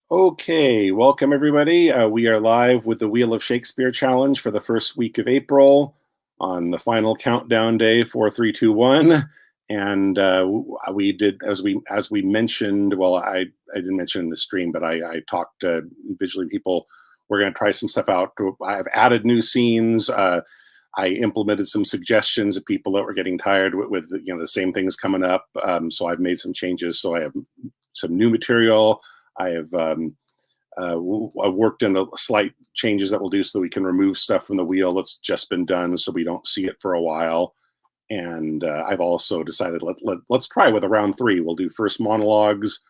Okay, welcome everybody. We are live with the Wheel of Shakespeare challenge for the first week of April on the final countdown day, 4, 3, 2, 1. And we did, as we mentioned. Well, I didn't mention in the stream, but I talked to visually people. We're going to try some stuff out. I've added new scenes. I implemented some suggestions of people that were getting tired with the same things coming up. So I've made some changes. So I have some new material. I have I've worked in slight changes that we'll do so that we can remove stuff from the wheel that's just been done so we don't see it for a while. And I've also decided let's try with a round 3. We'll do first monologues,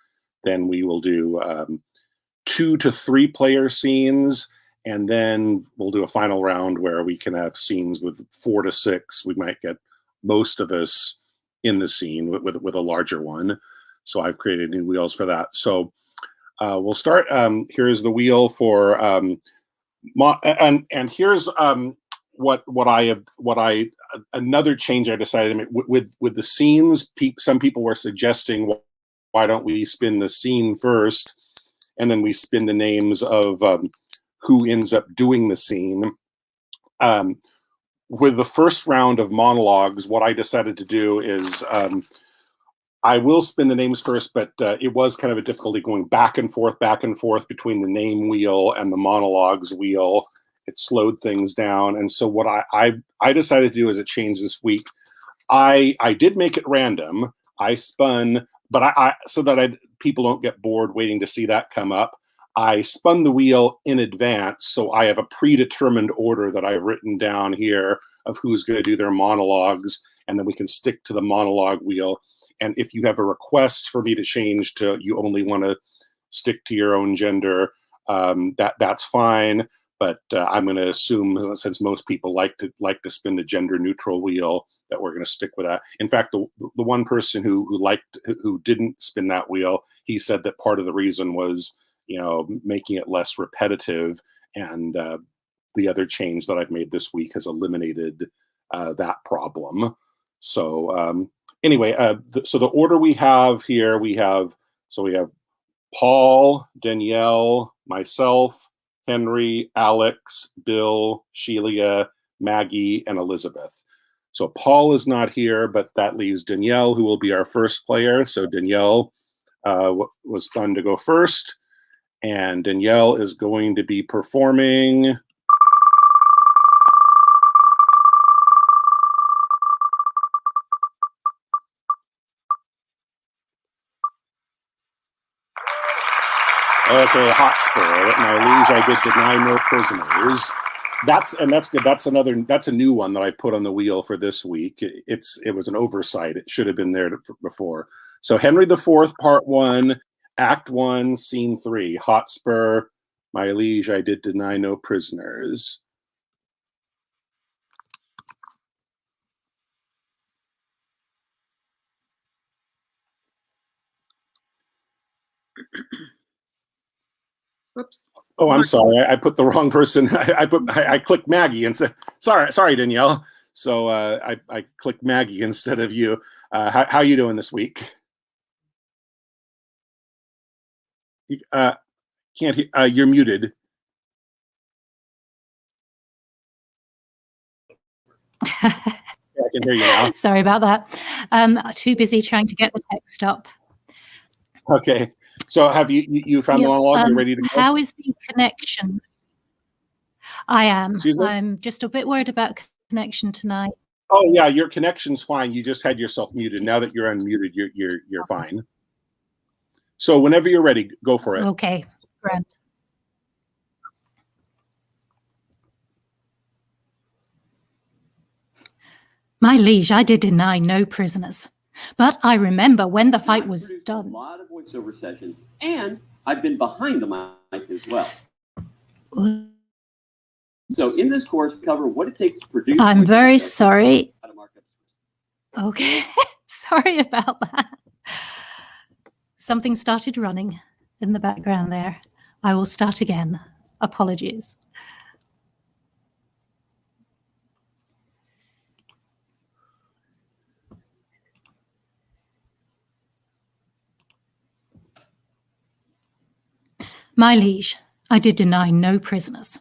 then we will do 2 to 3 player scenes, and then we'll do a final round where we can have scenes with 4 to 6. We might get most of us in the scene with a larger one. So I've created new wheels for that. So we'll start. Here's the wheel for and here's another change I decided to make with the scenes. Some people were suggesting, why don't we spin the scene first, and then we spin the names of who ends up doing the scene. With the first round of monologues, what I decided to do is I will spin the names first, but it was kind of a difficulty going back and forth between the name wheel and the monologues wheel. It slowed things down. And so what I decided to do as a change this week, I did make it random. I spun, but so that people don't get bored waiting to see that come up, I spun the wheel in advance. So I have a predetermined order that I've written down here of who's going to do their monologues, and then we can stick to the monologue wheel. And if you have a request for me to change to you only want to stick to your own gender, that's fine. But I'm going to assume, since most people like to spin the gender neutral wheel, that we're going to stick with that. In fact, the one person who didn't spin that wheel, he said that part of the reason was making it less repetitive, and the other change that I've made this week has eliminated that problem. So anyway, so the order we have here, we have Paul, Danielle, myself, Henry, Alex, Bill, Sheila, Maggie, and Elizabeth. So Paul is not here, but that leaves Danielle, who will be our first player. So Danielle was fun to go first. And Danielle is going to be performing Hotspur. My liege, I did deny no prisoners. That's good. That's a new one that I put on the wheel for this week. It was an oversight. It should have been there before. So Henry IV, Part 1, Act 1, Scene 3, Hotspur. My liege, I did deny no prisoners. Whoops. Oh, I'm sorry. I put the wrong person. I clicked Maggie and said, sorry, Danielle. So I clicked Maggie instead of you. How you doing this week? Can't hear. You're muted. I can hear you now. Sorry about that. Too busy trying to get the text up. Okay. So have you found the monologue? You're ready to go? How is the connection? I am. Excuse me? I'm just a bit worried about connection tonight. Oh yeah, your connection's fine. You just had yourself muted. Now that you're unmuted, you're fine. So whenever you're ready, go for it. Okay, grand. My liege, I did deny no prisoners, but I remember when the fight was done. A lot of voiceover sessions, and I've been behind the mic as well. So in this course, we cover what it takes to produce. I'm very sorry. Okay, sorry about that. Something started running in the background there. I will start again. Apologies. My liege, I did deny no prisoners.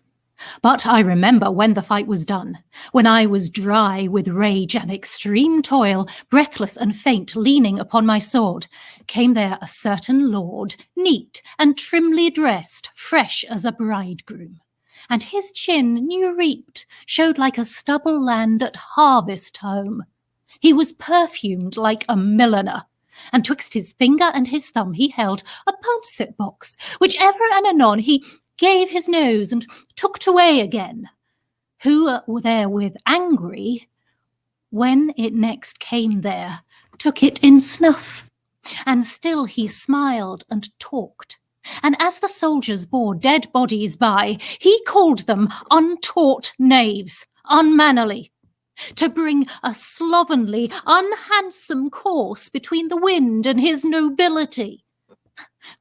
But I remember when the fight was done, when I was dry with rage and extreme toil, breathless and faint, leaning upon my sword, came there a certain lord, neat and trimly dressed, fresh as a bridegroom. And his chin, new reaped, showed like a stubble land at harvest home. He was perfumed like a milliner, and twixt his finger and his thumb he held a pouncet box, which ever and anon he gave his nose and tooked away again, who therewith angry, when it next came there, took it in snuff, and still he smiled and talked. And as the soldiers bore dead bodies by, he called them untaught knaves, unmannerly, to bring a slovenly, unhandsome course between the wind and his nobility.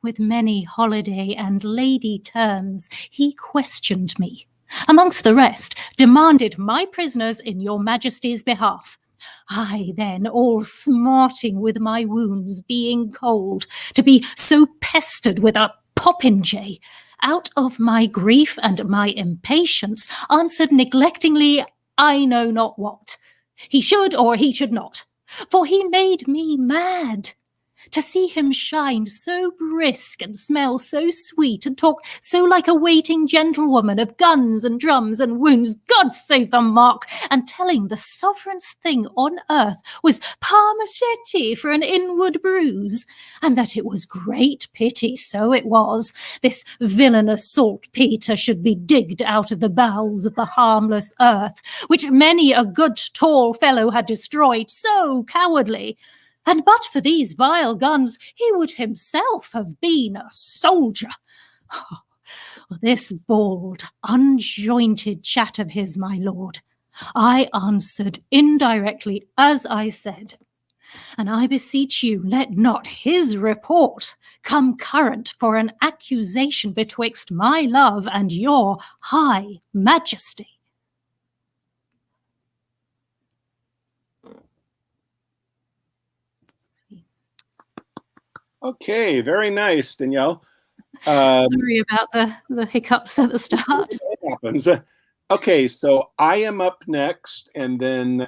With many holiday and lady terms, he questioned me. Amongst the rest, demanded my prisoners in your majesty's behalf. I then, all smarting with my wounds, being cold, to be so pestered with a popinjay, out of my grief and my impatience, answered neglectingly, I know not what. He should or he should not, for he made me mad. To see him shine so brisk and smell so sweet and talk so like a waiting gentlewoman of guns and drums and wounds, God save the mark, and telling the sovereignest thing on earth was parmacetti for an inward bruise, and that it was great pity, so it was, this villainous saltpeter should be digged out of the bowels of the harmless earth, which many a good tall fellow had destroyed so cowardly. And but for these vile guns, he would himself have been a soldier. Oh, this bald, unjointed chat of his, my lord, I answered indirectly as I said, and I beseech you, let not his report come current for an accusation betwixt my love and your high majesty. Okay, very nice, Danielle. Sorry about the hiccups at the start. It happens. Okay, so I am up next, and then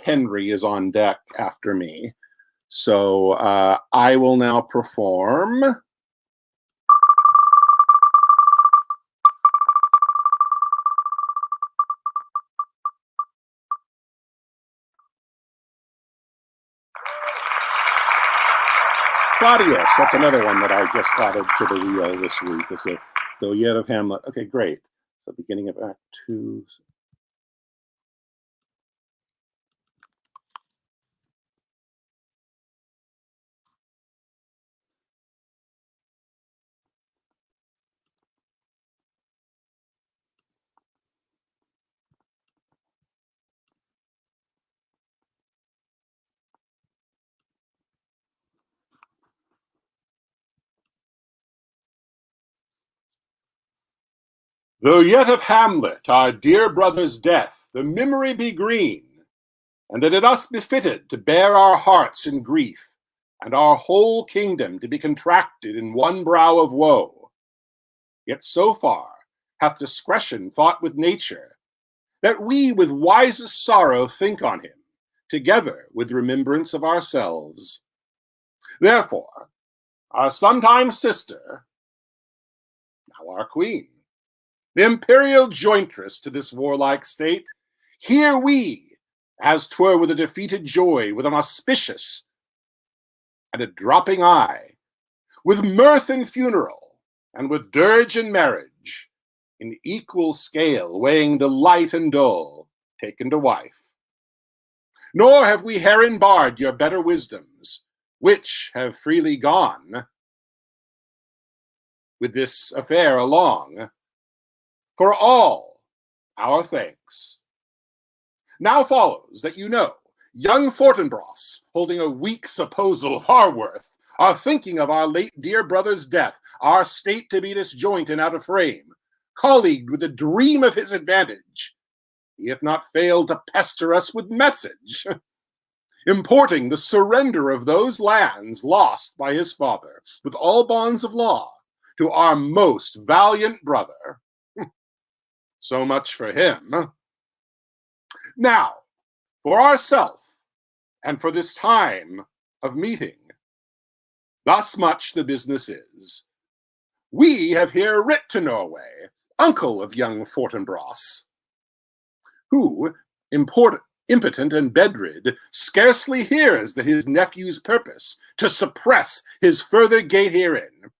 Henry is on deck after me. So I will now perform. Claudius, that's another one that I just added to the wheel this week. It's a Duet of Hamlet. Okay, great. So beginning of Act 2. Though yet of Hamlet, our dear brother's death, the memory be green, and that it us befitted to bear our hearts in grief, and our whole kingdom to be contracted in one brow of woe. Yet so far hath discretion fought with nature, that we with wisest sorrow think on him, together with remembrance of ourselves. Therefore, our sometime sister, now our queen, the imperial jointress to this warlike state, here we, as 'twere with a defeated joy, with an auspicious and a dropping eye, with mirth and funeral, and with dirge and marriage, in equal scale, weighing delight and dole, taken to wife. Nor have we herein barred your better wisdoms, which have freely gone with this affair along, for all our thanks. Now follows that you know, young Fortinbras, holding a weak supposal of our worth, are thinking of our late dear brother's death, our state to be disjoint and out of frame, colleagued with the dream of his advantage. He hath not failed to pester us with message, importing the surrender of those lands lost by his father, with all bonds of law, to our most valiant brother. So much for him. Now, for ourself, and for this time of meeting, thus much the business is. We have here writ to Norway, uncle of young Fortinbras, who, impotent and bedrid, scarcely hears that his nephew's purpose to suppress his further gait herein,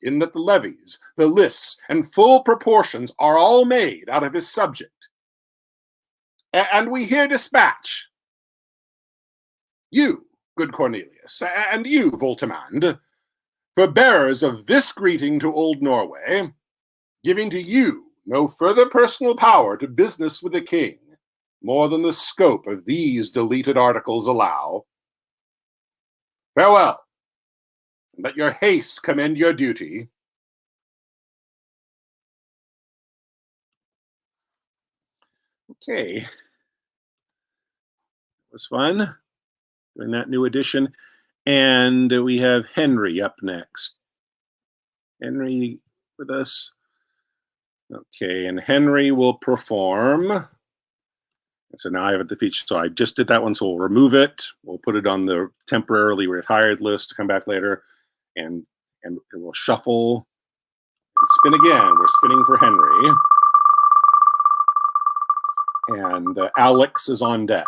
in that the levies, the lists, and full proportions are all made out of his subject. And we here dispatch you, good Cornelius, and you, Voltimand, for bearers of this greeting to old Norway, giving to you no further personal power to business with the king, more than the scope of these deleted articles allow. Farewell, and let your haste commend your duty. Okay. It was fun doing that new edition. And we have Henry up next. Henry with us. Okay, and Henry will perform. So now I have the feature. So I just did that one, so we'll remove it. We'll put it on the temporarily retired list to come back later. And we'll shuffle and spin again. We're spinning for Henry. And Alex is on deck.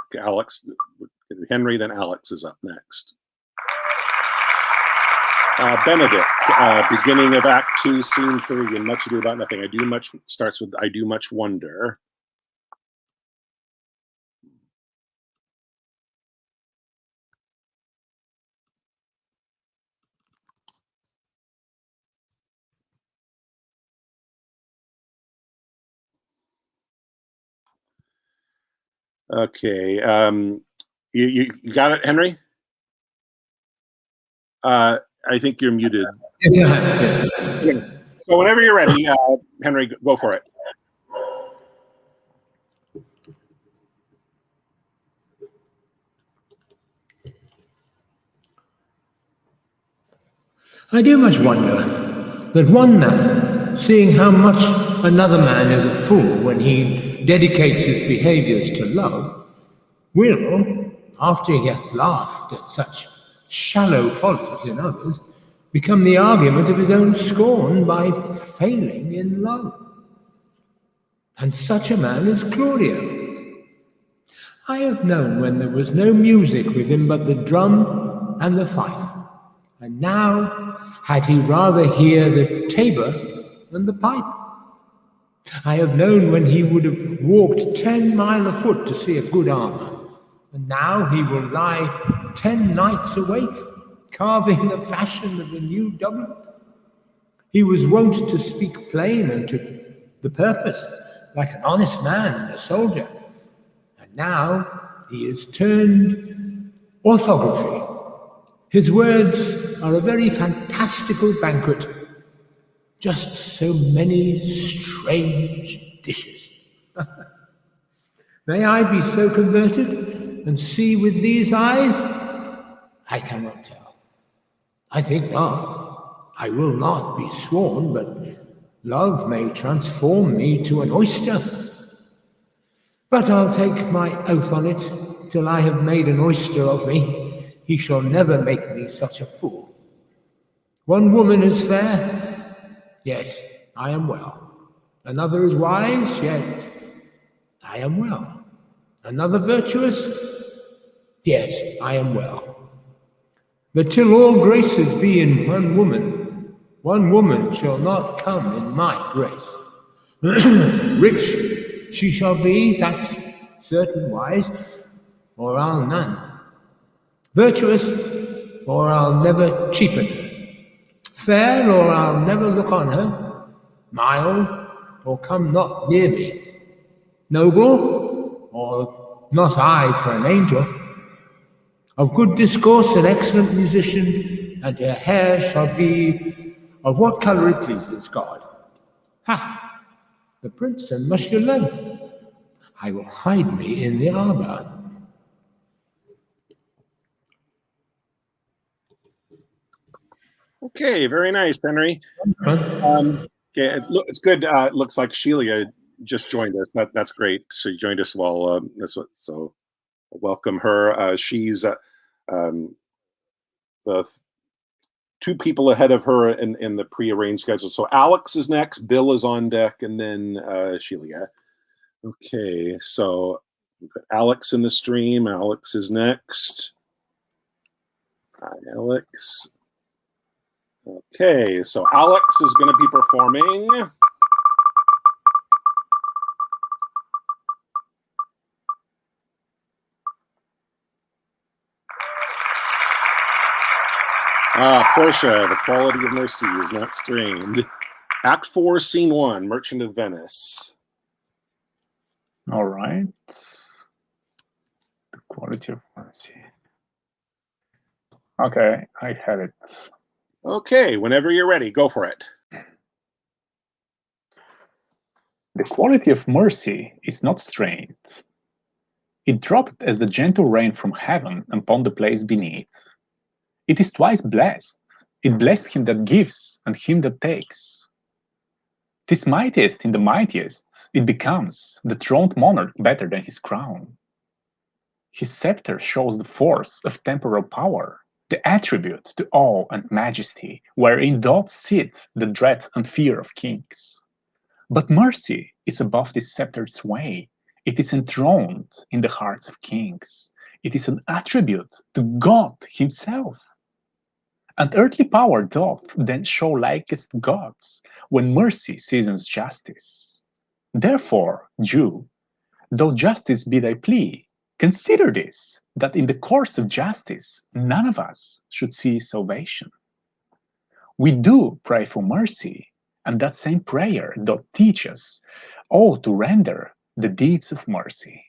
Henry, then Alex is up next. Benedict, beginning of Act 2, Scene 3, and Much Ado About Nothing. Starts with I do much wonder. Okay, you got it, Henry? I think you're muted. Yes. So whenever you're ready, Henry, go for it. I do much wonder that one man, seeing how much another man is a fool when he dedicates his behaviors to love, will, after he hath laughed at such shallow follies in others, become the argument of his own scorn by failing in love. And such a man is Claudio. I have known when there was no music with him but the drum and the fife, and now had he rather hear the tabor than the pipe. I have known when he would have walked 10 miles afoot to see a good armor, and now he will lie 10 nights awake, carving the fashion of a new doublet. He was wont to speak plain and to the purpose, like an honest man and a soldier, and now he is turned orthography. His words are a very fantastical banquet, just so many strange dishes. May I be so converted and see with these eyes? I cannot tell. I think not. I will not be sworn, but love may transform me to an oyster. But I'll take my oath on it, till I have made an oyster of me. He shall never make me such a fool. One woman is fair, yet I am well. Another is wise, yet I am well. Another virtuous, yet I am well. But till all graces be in one woman shall not come in my grace. Rich she shall be, that's certain wise, or I'll none. Virtuous, or I'll never cheapen her. Fair, or I'll never look on her. Mild, or come not near me. Noble, or not I for an angel. Of good discourse, an excellent musician, and her hair shall be of what colour it pleases God. Ha! The prince and Monsieur Love. I will hide me in the arbour. Okay, very nice, Henry. Fun. Okay, it's good. It looks like Sheila just joined us. That's great. She joined us while so welcome her. She's the two people ahead of her in the prearranged schedule. So Alex is next, Bill is on deck, and then Sheila. Okay, so we've got Alex in the stream. Alex is next. Hi, Alex. Okay, so Alex is going to be performing Portia, The Quality of Mercy is not strained. Act 4, Scene 1, Merchant of Venice. All right. The Quality of Mercy. Okay, I have it. Okay, whenever you're ready, go for it. The quality of mercy is not strained. It dropped as the gentle rain from heaven upon the place beneath. It is twice blessed. It blessed him that gives and him that takes. 'Tis mightiest in the mightiest. It becomes the throned monarch better than his crown. His scepter shows the force of temporal power, the attribute to awe and majesty, wherein doth sit the dread and fear of kings. But mercy is above this sceptred sway. It is enthroned in the hearts of kings. It is an attribute to God himself. And earthly power doth then show likest gods, when mercy seasons justice. Therefore, Jew, though justice be thy plea, consider this, that in the course of justice none of us should see salvation. We do pray for mercy, and that same prayer doth teach us all to render the deeds of mercy.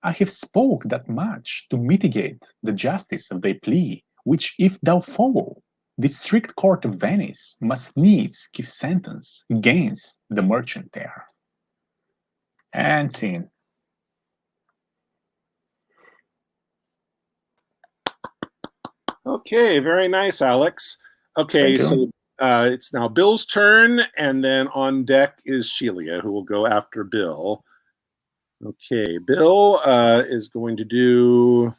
I have spoke that much to mitigate the justice of thy plea, which if thou follow, the strict court of Venice must needs give sentence against the merchant there. And scene. Okay, very nice, Alex. Okay, so it's now Bill's turn, and then on deck is Sheila, who will go after Bill. Okay, Bill is going to do...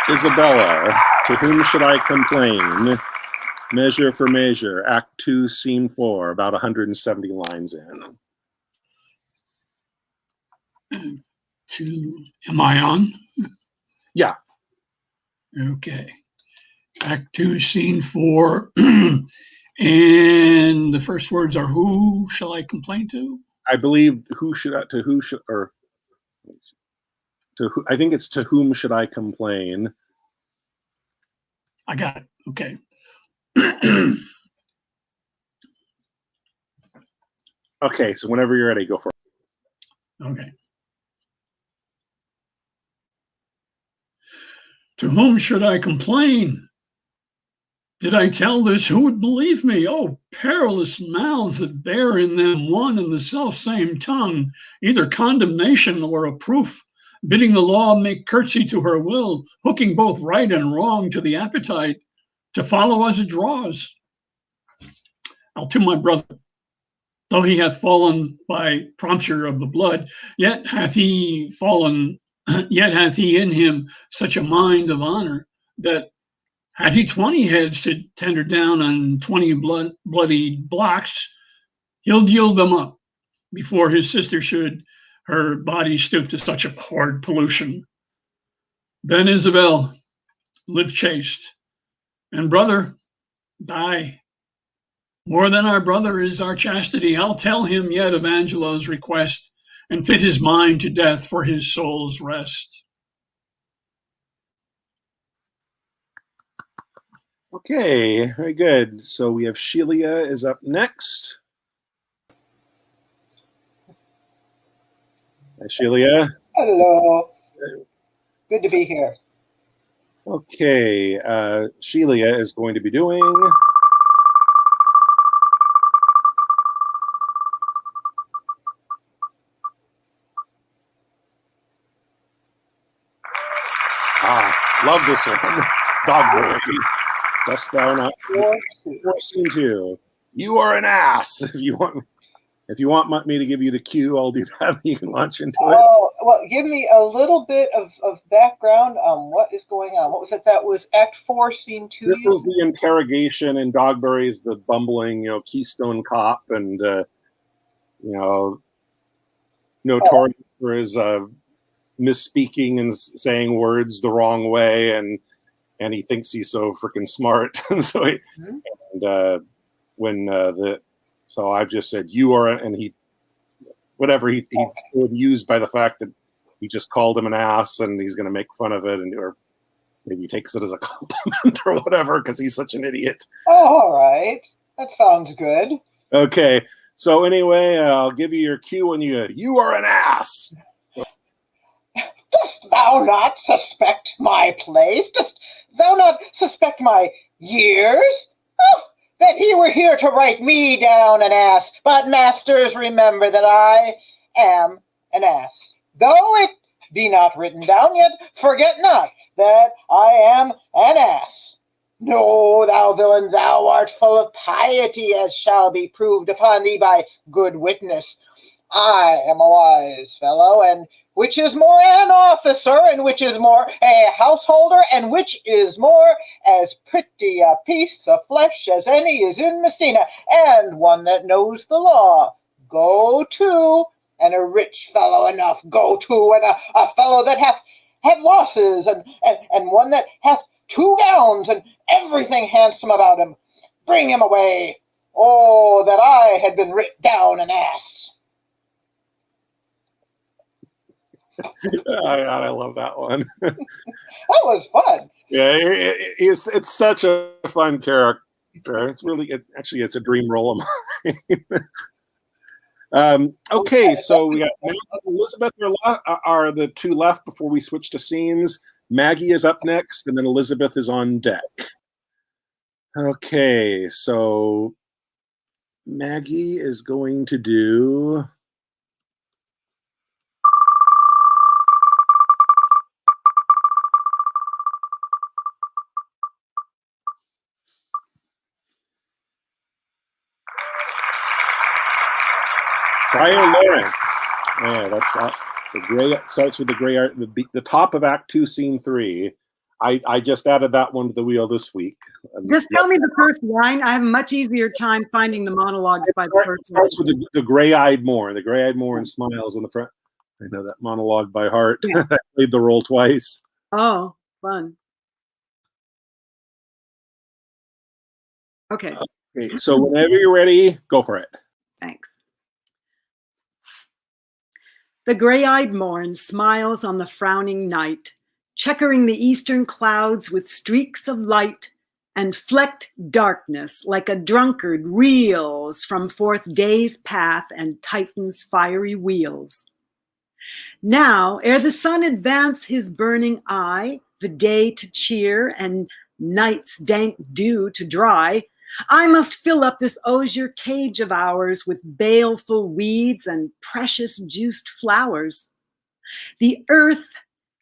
Isabella, to whom should I complain? Measure for Measure, Act 2, Scene 4, about 170 lines in. Am I on? Yeah. Okay. Act 2, Scene 4. And the first words are, who shall I complain to? I believe I think it's to whom should I complain? I got it. Okay. Okay, so whenever you're ready, go for it. Okay. To whom should I complain? Did I tell this, who would believe me? Oh, perilous mouths that bear in them one and the self-same tongue, either condemnation or a proof, bidding the law make curtsy to her will, hooking both right and wrong to the appetite, to follow as it draws. I'll to my brother, though he hath fallen by prompture of the blood, yet hath he in him such a mind of honor that had he 20 heads to tender down on 20 bloody blocks, he'll yield them up before his sister should her body stoop to such a hard pollution. Then Isabel, live chaste, and brother, die. More than our brother is our chastity. I'll tell him yet of Angelo's request and fit his mind to death for his soul's rest. Okay, very good. So we have Sheila is up next. Hi, Sheila. Hello. Good to be here. Okay, Sheila is going to be doing... Love this one. Dogberry. Dost thou not scene 2. You are an ass. If you want me to give you the cue, I'll do that. You can launch into it. Oh, well, give me a little bit of background on what is going on. What was it? That was Act 4, Scene 2? This is the interrogation, and Dogberry is the bumbling, Keystone cop, and, notorious for his misspeaking and saying words the wrong way, and he thinks he's so freaking smart. And so so I've just said, you are, and he's so amused by the fact that he just called him an ass, and he's going to make fun of it, or maybe he takes it as a compliment or whatever, because he's such an idiot. Oh, all right. That sounds good. Okay. So anyway, I'll give you your cue when you are an ass. Dost thou not suspect my place? Dost thou not suspect my years? Oh, that he were here to write me down an ass. But masters, remember that I am an ass. Though it be not written down, yet forget not that I am an ass. No, thou villain, thou art full of piety, as shall be proved upon thee by good witness. I am a wise fellow, and which is more an officer, and which is more a householder, and which is more as pretty a piece of flesh as any is in Messina, and one that knows the law. Go to, and a rich fellow enough, go to, and a fellow that hath had losses, and one that hath 2 gowns, and everything handsome about him. Bring him away. Oh, that I had been writ down an ass. I love that one. That was fun. Yeah, it's such a fun character. It's a dream role of mine. Okay, so we got Maggie and Elizabeth are the 2 left before we switch to scenes. Maggie is up next, and then Elizabeth is on deck. Okay, so Maggie is going to do... Friar Lawrence. Yeah, that's the gray. Starts with the gray art. The top of Act 2, Scene 3. I just added that one to the wheel this week. Just tell me the first line. I have a much easier time finding the monologues by the first line. It starts with the gray-eyed Moor. The gray-eyed Moor and smiles on the front. I know that monologue by heart. Yeah. I played the role twice. Oh, fun. Okay. Okay. So whenever you're ready, go for it. Thanks. The gray-eyed morn smiles on the frowning night, checkering the eastern clouds with streaks of light, and flecked darkness like a drunkard reels from forth day's path and Titan's fiery wheels. Now, ere the sun advance his burning eye, the day to cheer and night's dank dew to dry, I must fill up this osier cage of ours with baleful weeds and precious juiced flowers. The earth,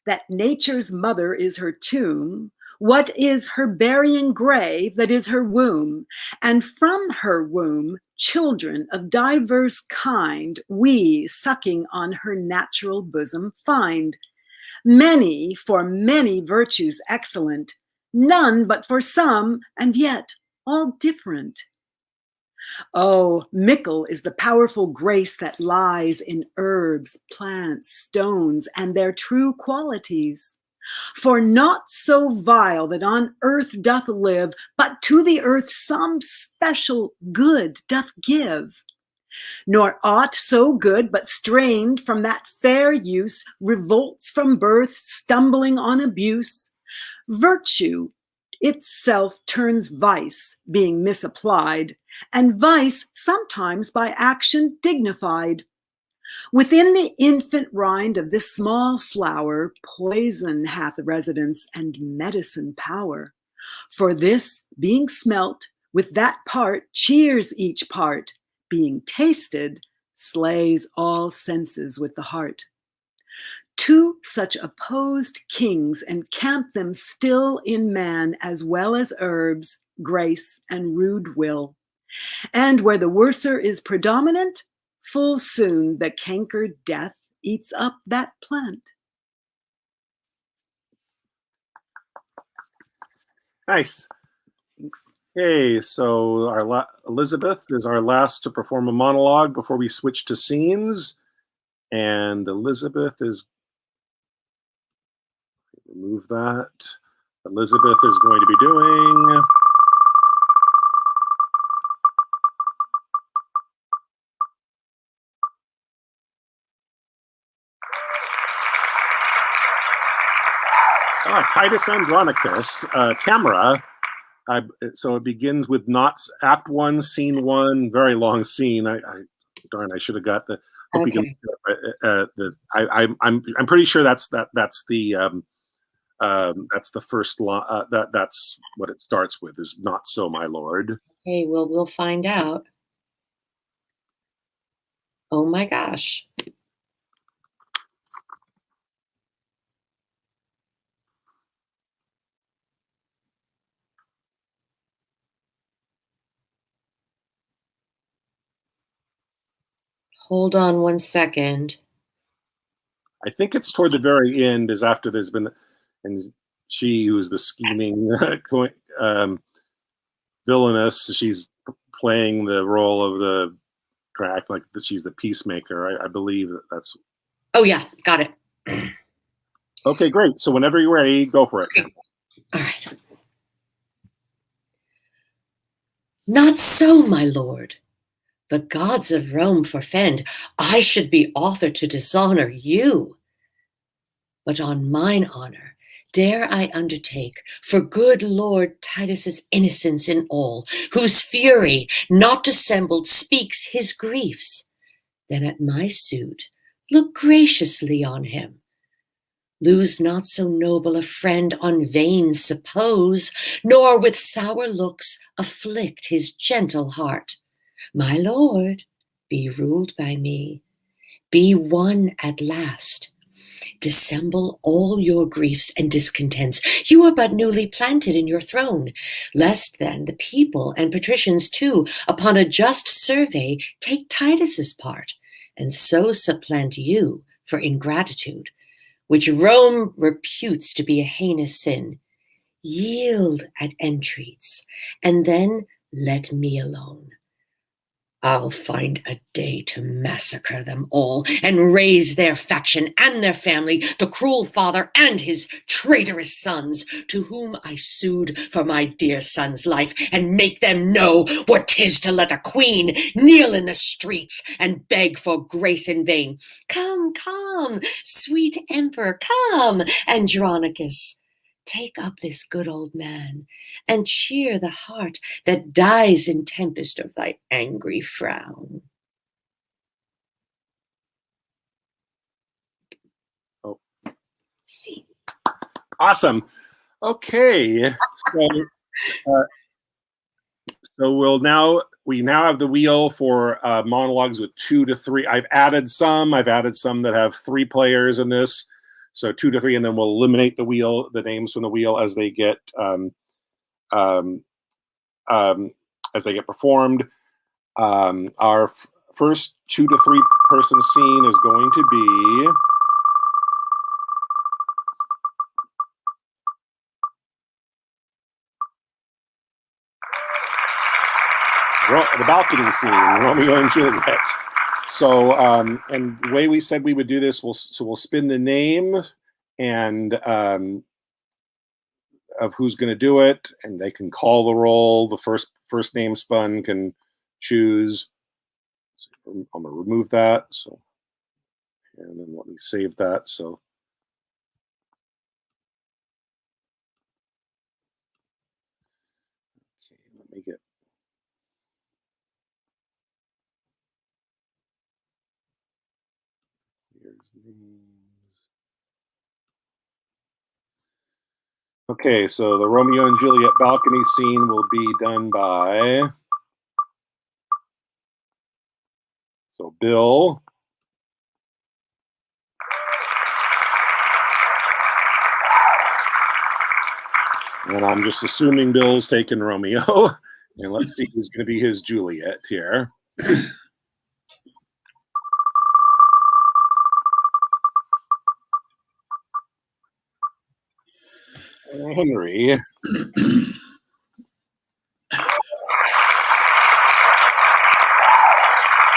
that nature's mother is her tomb, what is her burying grave that is her womb? And from her womb, children of diverse kind, we, sucking on her natural bosom, find. Many for many virtues excellent, none but for some, and yet all different. Oh, mickle is the powerful grace that lies in herbs, plants, stones, and their true qualities. For naught so vile that on earth doth live, but to the earth some special good doth give. Nor aught so good but strained from that fair use revolts from birth, stumbling on abuse. Virtue itself turns vice, being misapplied, and vice sometimes by action dignified. Within the infant rind of this small flower, poison hath residence and medicine power. For this, being smelt, with that part cheers each part, being tasted, slays all senses with the heart. Two such opposed kings encamp them still in man as well as herbs, grace, and rude will. And where the worser is predominant, full soon the cankered death eats up that plant. Nice. Thanks. Okay, so Elizabeth is our last to perform a monologue before we switch to scenes. And Elizabeth is, remove that. Elizabeth is going to be doing Titus Andronicus, camera. So it begins with Act 1, Scene 1, very long scene. Darn, I should have got the. Hope Okay. you can. I'm pretty sure that's the first line. That's what it starts with. Is not so, my lord. Okay, well, we'll find out. Oh my gosh. Hold on one second. I think it's toward the very end, is after there's been, and she who's the scheming villainous, she's playing the role of the track, like that she's the peacemaker. I believe that's. Oh yeah, got it. Okay, great. So whenever you're ready, go for it. Okay. All right. Not so, my lord. The gods of Rome forfend. I should be author to dishonor you. But on mine honor, dare I undertake, for good Lord Titus's innocence in all, whose fury, not dissembled, speaks his griefs. Then at my suit, look graciously on him. Lose not so noble a friend on vain suppose, nor with sour looks afflict his gentle heart. My lord, be ruled by me, be one at last. Dissemble all your griefs and discontents. You are but newly planted in your throne, lest then the people and patricians too, upon a just survey, take Titus's part, and so supplant you for ingratitude, which Rome reputes to be a heinous sin. Yield at entreats, and then let me alone. I'll find a day to massacre them all and raise their faction and their family, the cruel father and his traitorous sons, to whom I sued for my dear son's life, and make them know what 'tis to let a queen kneel in the streets and beg for grace in vain. Come, come, sweet emperor, come, Andronicus. Take up this good old man, and cheer the heart that dies in tempest of thy angry frown. Oh, See. Awesome. Okay, so we now have the wheel for monologues with 2 to 3. I've added some that have 3 players in this. So 2 to 3, and then we'll eliminate the names from the wheel as they get performed. Our first 2 to 3 person scene is going to be the balcony scene, Romeo and Juliet. So, and the way we said we would do this, we'll spin the name and of who's going to do it, and they can call the roll. The first name spun can choose. So I'm going to remove that. So, and then let me save that. So. Okay, let me get. Here's names. Okay, so the Romeo and Juliet balcony scene will be done by Bill. And I'm just assuming Bill's taking Romeo. And let's see who's going to be his Juliet here. Henry.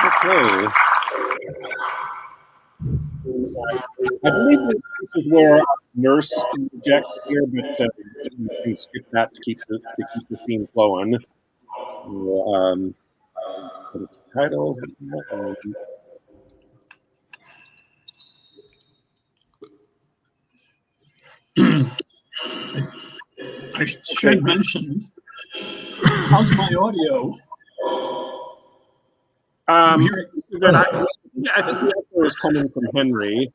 Okay. I believe that this is where nurse interjects here, but you can skip that to keep the theme flowing. Title. I should mention, how's my audio? I think the echo is coming from Henry.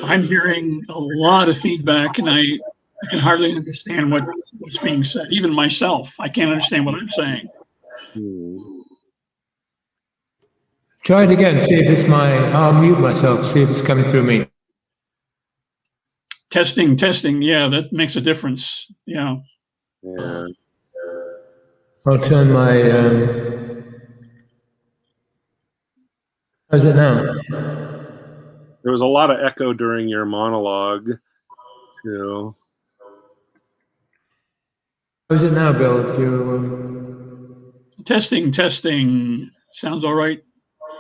I'm hearing a lot of feedback, and I can hardly understand what's being said. Even myself, I can't understand what I'm saying. Try it again. See if it's I'll mute myself. See if it's coming through me. Testing. Yeah, that makes a difference. Yeah. I'll turn my. How's it now? There was a lot of echo during your monologue, too. How's it now, Bill? If you Testing. Sounds all right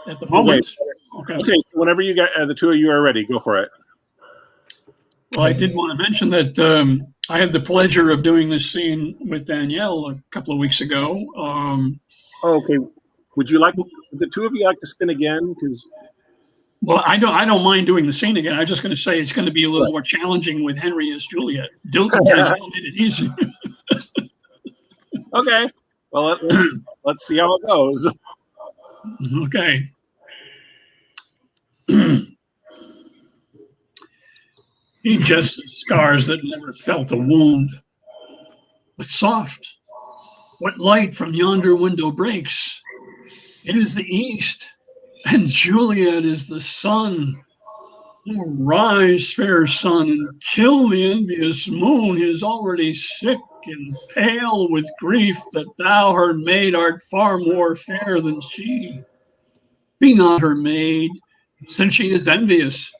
at the moment. Okay. So whenever you get the two of you are ready, go for it. Well, I did want to mention that I had the pleasure of doing this scene with Danielle a couple of weeks ago. Okay. Would the two of you like to spin again? Well, I don't mind doing the scene again. I was just going to say it's going to be a little more challenging with Henry as Juliet. Danielle made it easy. Okay. Well, let's see how it goes. Okay. He jests scars that never felt a wound, but soft. What light from yonder window breaks? It is the east, and Juliet is the sun. Oh, rise, fair sun, and kill the envious moon. He is already sick and pale with grief that thou, her maid, art far more fair than she. Be not her maid, since she is envious.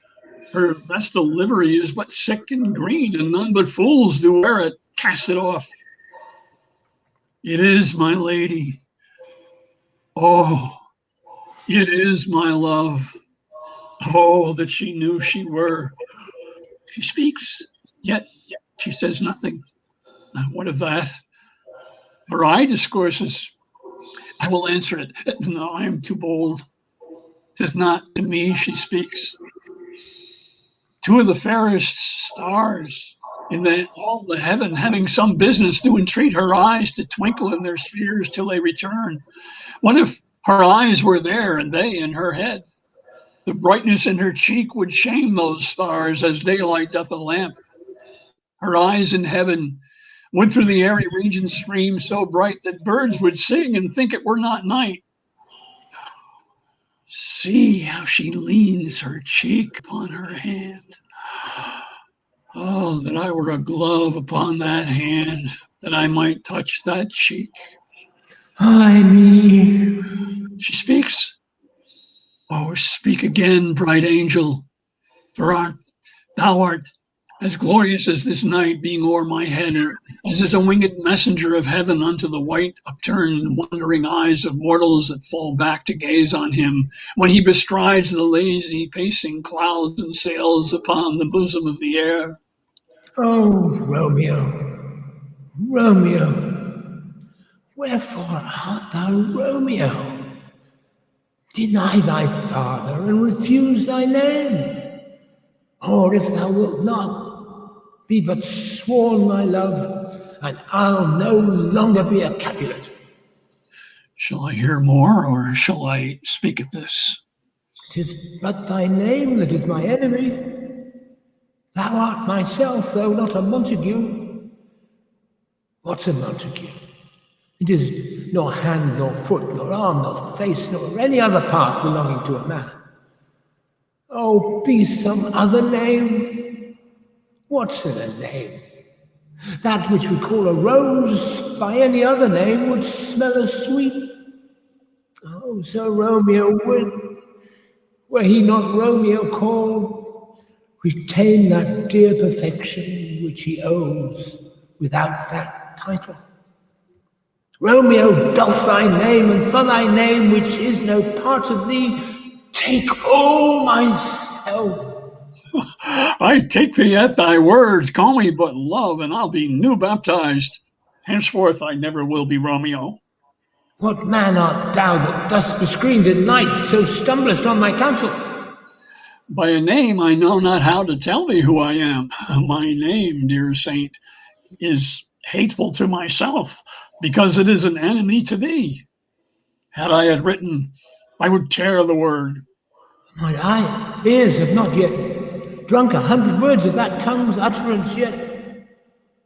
Her vestal livery is but sick and green, and none but fools do wear it. Cast it off. It is my lady. Oh, it is my love. Oh, that she knew she were. She speaks, yet she says nothing. What of that? Her eye discourses. I will answer it. No, I am too bold. 'Tis not to me she speaks. Two of the fairest stars in all the heaven, having some business, do entreat her eyes to twinkle in their spheres till they return. What if her eyes were there and they in her head? The brightness in her cheek would shame those stars as daylight doth a lamp. Her eyes in heaven would through the airy region stream so bright that birds would sing and think it were not night. See how she leans her cheek upon her hand. Oh, that I were a glove upon that hand, that I might touch that cheek. Ay me. She speaks. Oh, speak again, bright angel, for thou art as glorious as this night being o'er my head, as is a winged messenger of heaven unto the white, upturned, wondering eyes of mortals that fall back to gaze on him, when he bestrides the lazy, pacing clouds and sails upon the bosom of the air. Oh, Romeo, Romeo, wherefore art thou Romeo? Deny thy father and refuse thy name. Or if thou wilt not, be but sworn my love, and I'll no longer be a Capulet. Shall I hear more, or shall I speak at this? 'Tis but thy name that is my enemy. Thou art myself, though not a Montague. What's a Montague? It is nor hand, nor foot, nor arm, nor face, nor any other part belonging to a man. Oh, be some other name. What's in a name? That which we call a rose by any other name would smell as sweet. Oh, so Romeo would, were he not Romeo called, retain that dear perfection which he owes without that title. Romeo, doff thy name, and for thy name, which is no part of thee, take all myself. I take thee at thy word. Call me but love, and I'll be new baptized. Henceforth I never will be Romeo. What man art thou that thus bescreened in night, so stumblest on my counsel? By a name I know not how to tell thee who I am. My name, dear saint, is hateful to myself, because it is an enemy to thee. Had I it written, I would tear the word. My ears have not yet drunk 100 words of that tongue's utterance, yet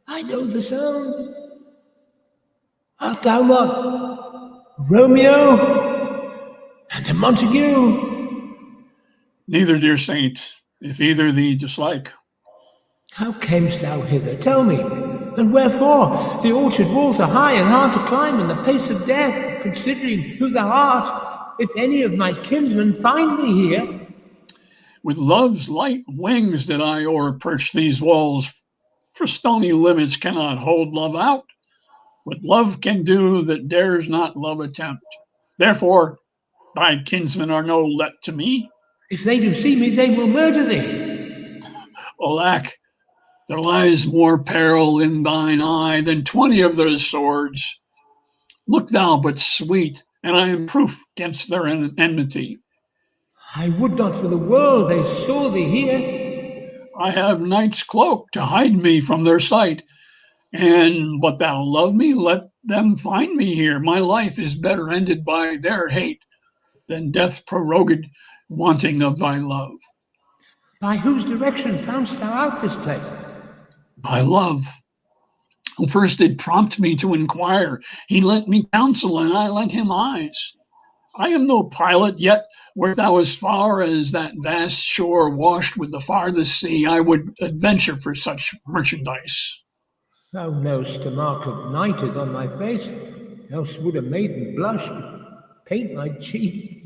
I know the sound. Art thou not Romeo and a Montague? Neither, dear saint, if either thee dislike. How camest thou hither? Tell me, and wherefore? The orchard walls are high and hard to climb, and the pace of death, considering who thou art, if any of my kinsmen find thee here. With love's light wings did I o'erperch these walls, for stony limits cannot hold love out. What love can do that dares not love attempt. Therefore, thy kinsmen are no let to me. If they do see me, they will murder thee. Alack, there lies more peril in thine eye than 20 of those swords. Look thou but sweet, and I am proof against their enmity. I would not for the world they saw thee here. I have night's cloak to hide me from their sight. And but thou love me, let them find me here. My life is better ended by their hate than death prorogued, wanting of thy love. By whose direction foundst thou out this place? By love, who first did prompt me to inquire. He lent me counsel, and I lent him eyes. I am no pilot, yet wert thou as far as that vast shore washed with the farthest sea, I would adventure for such merchandise. Thou know'st the mark of night is on my face, else would a maiden blush, paint my cheek.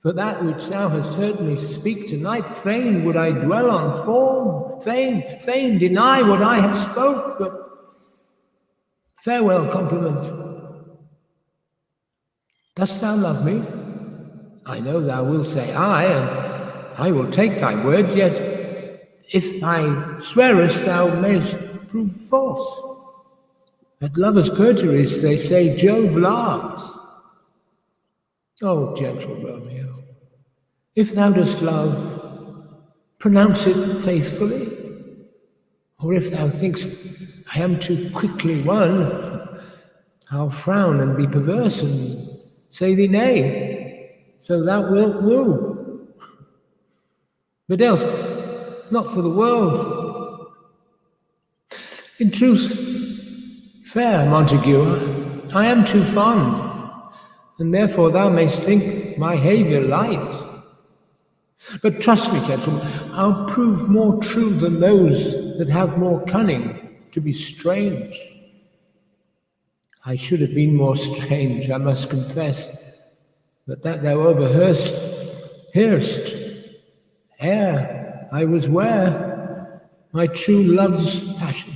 For that which thou hast heard me speak tonight, fain would I dwell on form, fain deny what I have spoke, but farewell compliment. Dost thou love me? I know thou wilt say aye, and I will take thy word, yet if thou swearest, thou mayst prove false. At lovers' perjuries, they say, Jove laughs. O gentle Romeo, if thou dost love, pronounce it faithfully. Or if thou thinkst I am too quickly won, I'll frown and be perverse and say thee nay, so thou wilt woo. But else, not for the world. In truth, fair Montague, I am too fond, and therefore thou mayst think my behaviour light. But trust me, gentlemen, I'll prove more true than those that have more cunning to be strange. I should have been more strange, I must confess, but that thou overhearst, ere I was ware, my true love's passion.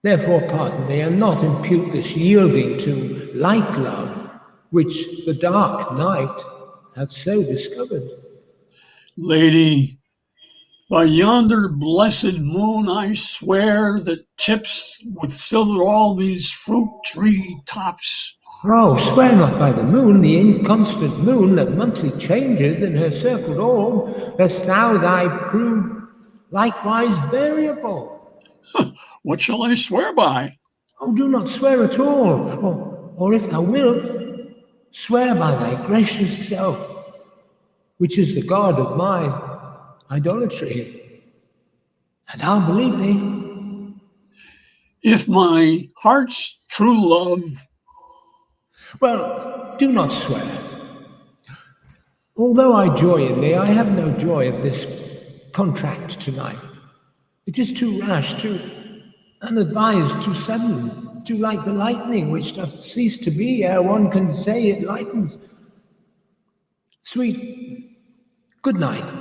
Therefore pardon me, and not impute this yielding to light love, which the dark night hath so discovered. Lady, by yonder blessed moon I swear that tips with silver all these fruit tree tops. Oh, swear not by the moon, the inconstant moon that monthly changes in her circled orb, lest thou thy prove likewise variable. What shall I swear by? Oh, do not swear at all, or if thou wilt, swear by thy gracious self, which is the God of my idolatry, and I'll believe thee. If my heart's true love... Well, do not swear. Although I joy in thee, I have no joy of this contract tonight. It is too rash, too unadvised, too sudden, too like the lightning which doth cease to be ere one can say it lightens. Sweet, good night.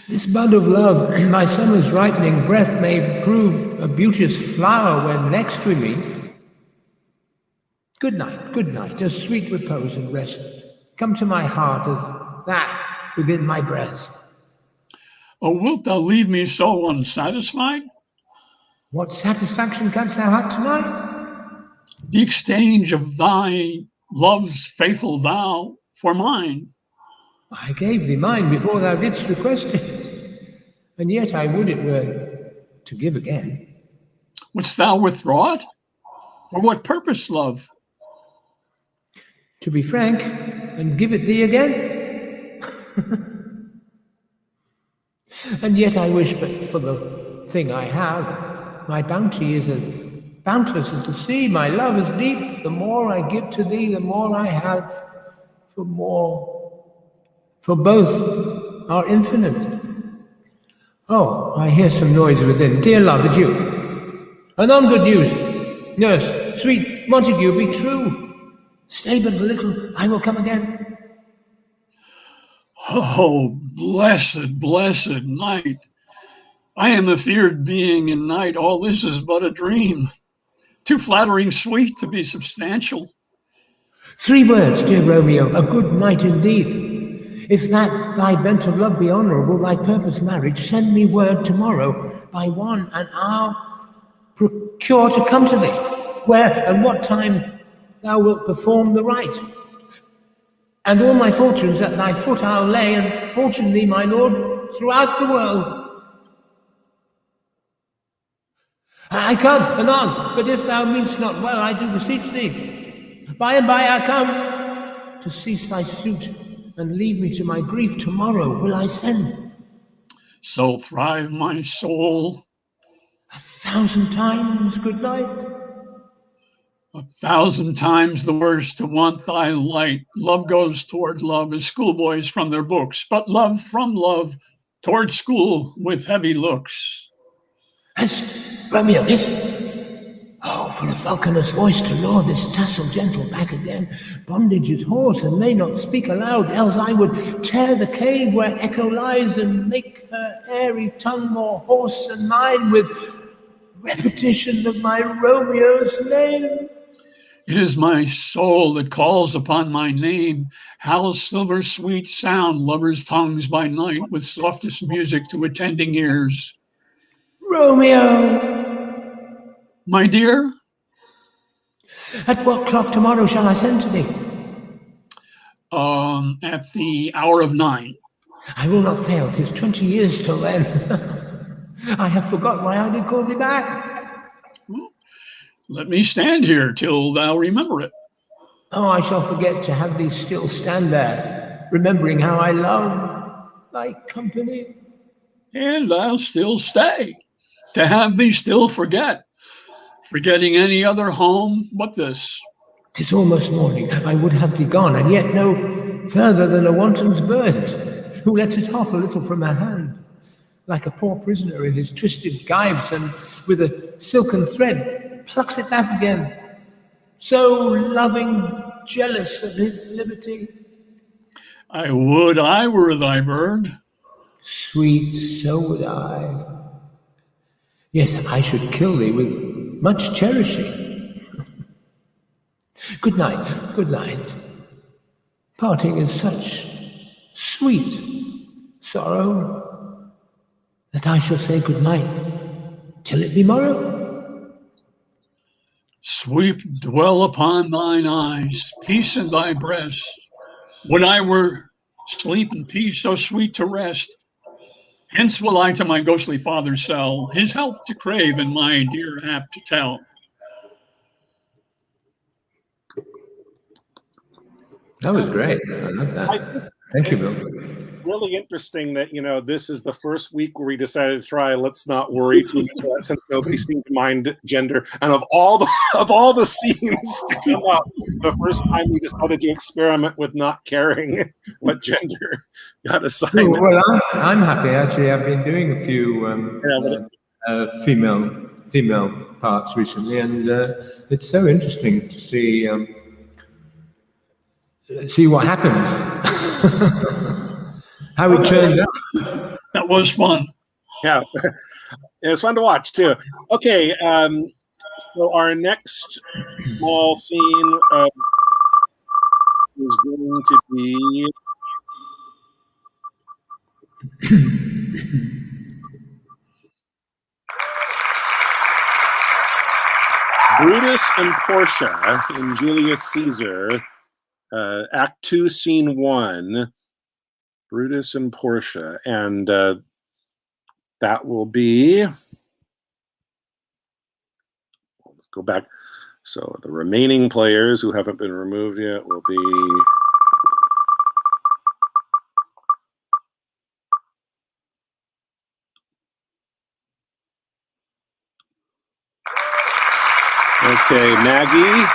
This bud of love, my summer's ripening breath, may prove a beauteous flower when next we meet. Good night, a sweet repose and rest. Come to my heart as that within my breast. Oh, wilt thou leave me so unsatisfied? What satisfaction canst thou have tonight? The exchange of thy love's faithful vow for mine. I gave thee mine before thou didst request it, and yet I would it were to give again. Wouldst thou withdraw it? For what purpose, love? To be frank, and give it thee again. And yet I wish but for the thing I have. My bounty is as boundless as the sea, my love is deep. The more I give to thee, the more I have, for both are infinite. Oh, I hear some noise within. Dear love, adieu. Anon, good news. Nurse, sweet Montague, be true. Stay but a little, I will come again. Oh, blessed, blessed night. I am a feared being in night. All this is but a dream. Too flattering sweet to be substantial. 3 words, dear Romeo, a good night indeed. If that thy bent of love be honourable, thy purpose marriage, send me word tomorrow by 1 an hour procure to come to thee, where and what time thou wilt perform the rite. And all my fortunes at thy foot I'll lay, and fortune thee, my lord, throughout the world. I come, anon, but if thou mean'st not well, I do beseech thee. By and by I come, to cease thy suit, and leave me to my grief. Tomorrow will I send. So thrive my soul. 1,000 times good night. 1,000 times the worse to want thy light. Love goes toward love as schoolboys from their books, but love from love toward school with heavy looks. As Romeo, this. Oh, for a falconer's voice to lure this tassel gentle back again. Bondage is hoarse and may not speak aloud, else I would tear the cave where echo lies and make her airy tongue more hoarse than mine with repetition of my Romeo's name. It is my soul that calls upon my name. How silver sweet sound lovers' tongues by night with softest music to attending ears. Romeo! My dear? At what clock tomorrow shall I send to thee? At the hour of 9. I will not fail. 'Tis 20 years till then. I have forgot why I did call thee back. Let me stand here till thou remember it. Oh, I shall forget to have thee still stand there, remembering how I love thy company. And thou still stay, to have thee still forget, forgetting any other home but this. 'Tis almost morning. I would have thee gone, and yet no further than a wanton's bird, who lets it hop a little from her hand, like a poor prisoner in his twisted gyves, and with a silken thread plucks it back again, so loving, jealous of his liberty. I would I were thy bird. Sweet, so would I. Yes, I should kill thee with much cherishing. Good night, good night. Parting is such sweet sorrow that I shall say good night till it be morrow. Sweep dwell upon thine eyes, peace in thy breast. Would I were sleep and peace so sweet to rest. Hence will I to my ghostly father sell his help to crave and my dear hap to tell. That was great. I love that. Thank you, Bill. Really interesting that, this is the first week where we decided to try Let's Not Worry Too Much, since nobody seemed to mind gender. And of all the scenes to come up, the first time we decided to experiment with not caring what gender got assigned. Well, I'm happy. Actually, I've been doing a few female female parts recently, and it's so interesting to see what happens, how it turned out. That was fun. Yeah, it's fun to watch too. Okay, so our next small scene is going to be Brutus and Portia in Julius Caesar, Act 2, Scene 1. Brutus and Portia, and that will be. Let's go back. So the remaining players who haven't been removed yet will be. Okay, Maggie.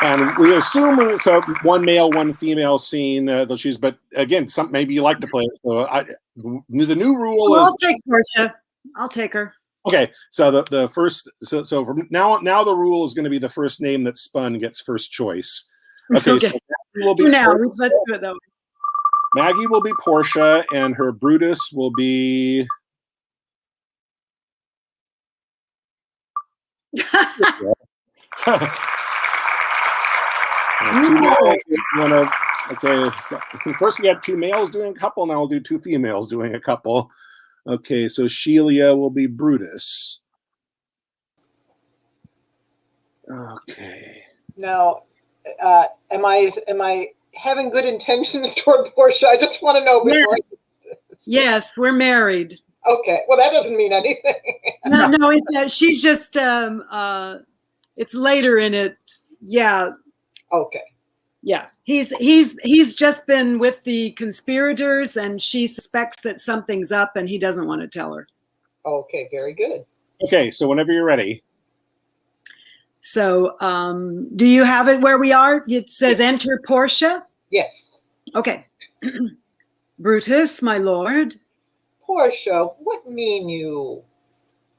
And we assume so one male, one female scene they'll choose, but again, maybe you like to play it. So the new rule is. I'll take Portia. I'll take her. Okay, so the first so from now the rule is going to be the first name that's spun gets first choice. Okay. So will be now let's do it that way. Maggie will be Portia, and her Brutus will be. Two males, okay, first we had two males doing a couple, now we'll do two females doing a couple. Okay, so Shelia will be Brutus. Okay. Now, am I having good intentions toward Portia? I just want to know before. Yes, we're married. Okay, well that doesn't mean anything. No, she's just it's later in it. Yeah. Okay. Yeah, he's just been with the conspirators, and she suspects that something's up, and he doesn't want to tell her. Okay, very good. Okay, so whenever you're ready. So, do you have it where we are? It says enter Portia? Yes. Okay. Brutus, my lord. Portia, what mean you?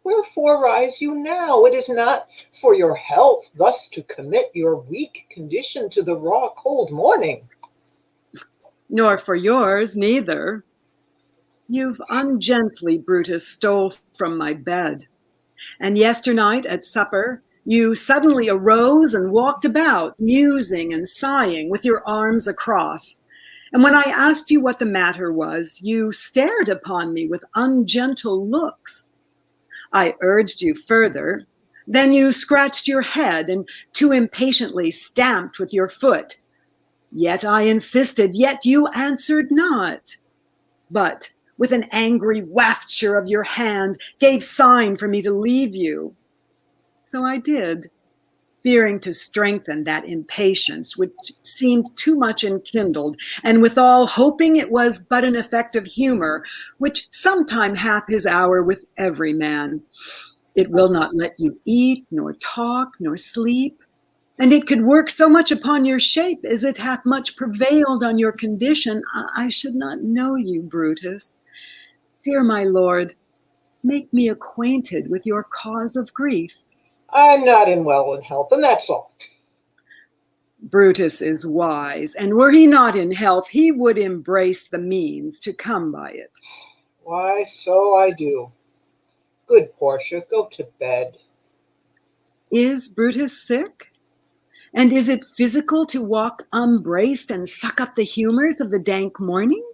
Wherefore rise you now? It is not for your health thus to commit your weak condition to the raw cold morning. Nor for yours, neither. You've ungently, Brutus, stole from my bed. And yesternight at supper, you suddenly arose and walked about, musing and sighing with your arms across. And when I asked you what the matter was, you stared upon me with ungentle looks. I urged you further. Then you scratched your head and too impatiently stamped with your foot. Yet I insisted, yet you answered not. But with an angry wafture of your hand, gave sign for me to leave you. So I did, fearing to strengthen that impatience which seemed too much enkindled, and withal hoping it was but an effect of humor, which sometime hath his hour with every man. It will not let you eat, nor talk, nor sleep, and it could work so much upon your shape as it hath much prevailed on your condition. I should not know you, Brutus. Dear my lord, make me acquainted with your cause of grief. I'm not in health, and that's all. Brutus is wise, and were he not in health, he would embrace the means to come by it. Why, so I do. Good Portia, go to bed. Is Brutus sick? And is it physical to walk unbraced and suck up the humors of the dank morning?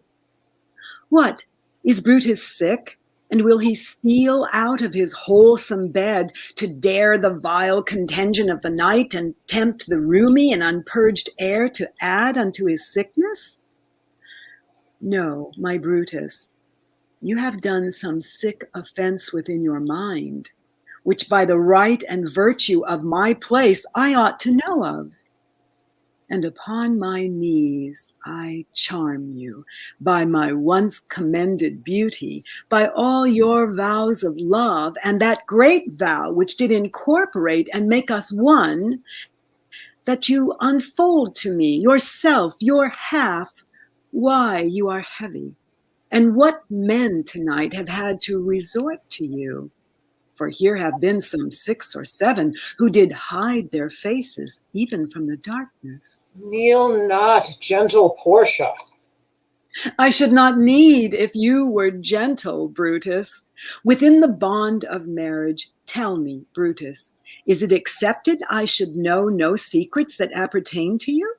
What, is Brutus sick? And will he steal out of his wholesome bed to dare the vile contagion of the night and tempt the rheumy and unpurged air to add unto his sickness? No, my Brutus, you have done some sick offense within your mind, which by the right and virtue of my place I ought to know of. And upon my knees I charm you, by my once commended beauty, by all your vows of love, and that great vow which did incorporate and make us one, that you unfold to me yourself, your half, why you are heavy, and what men tonight have had to resort to you. For here have been some 6 or 7 who did hide their faces even from the darkness. Kneel not, gentle Portia. I should not need if you were gentle, Brutus. Within the bond of marriage, tell me, Brutus, is it accepted I should know no secrets that appertain to you?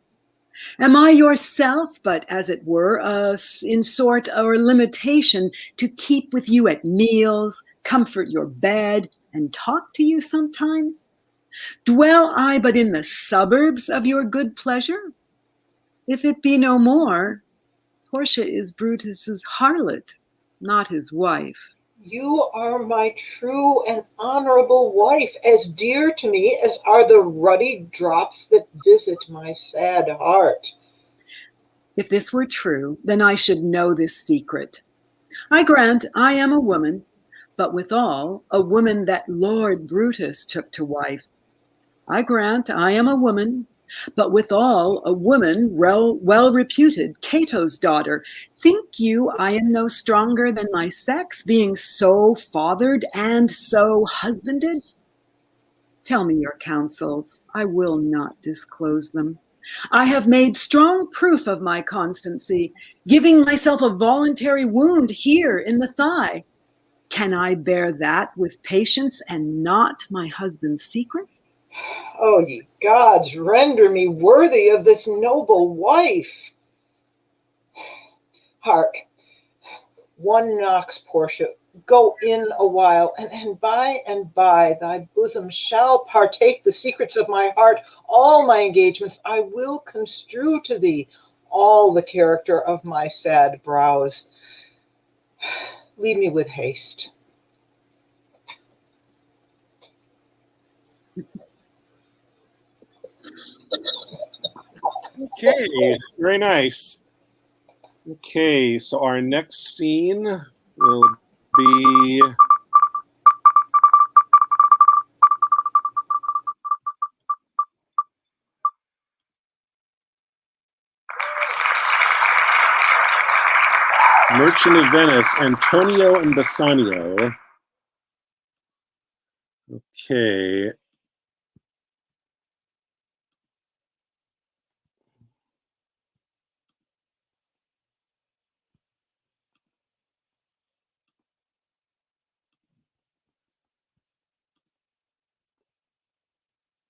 Am I yourself, but as it were, in sort or limitation to keep with you at meals, comfort your bed, and talk to you sometimes? Dwell I but in the suburbs of your good pleasure? If it be no more, Portia is Brutus's harlot, not his wife. You are my true and honorable wife, as dear to me as are the ruddy drops that visit my sad heart. If this were true, then I should know this secret. I grant I am a woman, but withal a woman that Lord Brutus took to wife. I grant I am a woman, but withal a woman well reputed, Cato's daughter. Think you I am no stronger than my sex, being so fathered and so husbanded? Tell me your counsels, I will not disclose them. I have made strong proof of my constancy, giving myself a voluntary wound here in the thigh. Can I bear that with patience and not my husband's secrets? Oh, ye gods, render me worthy of this noble wife. Hark, one knocks, Portia. Go in a while, and by thy bosom shall partake the secrets of my heart. All my engagements I will construe to thee, all the character of my sad brows. Leave me with haste. Okay, very nice. Okay, so our next scene will be Merchant of Venice, Antonio and Bassanio. Okay.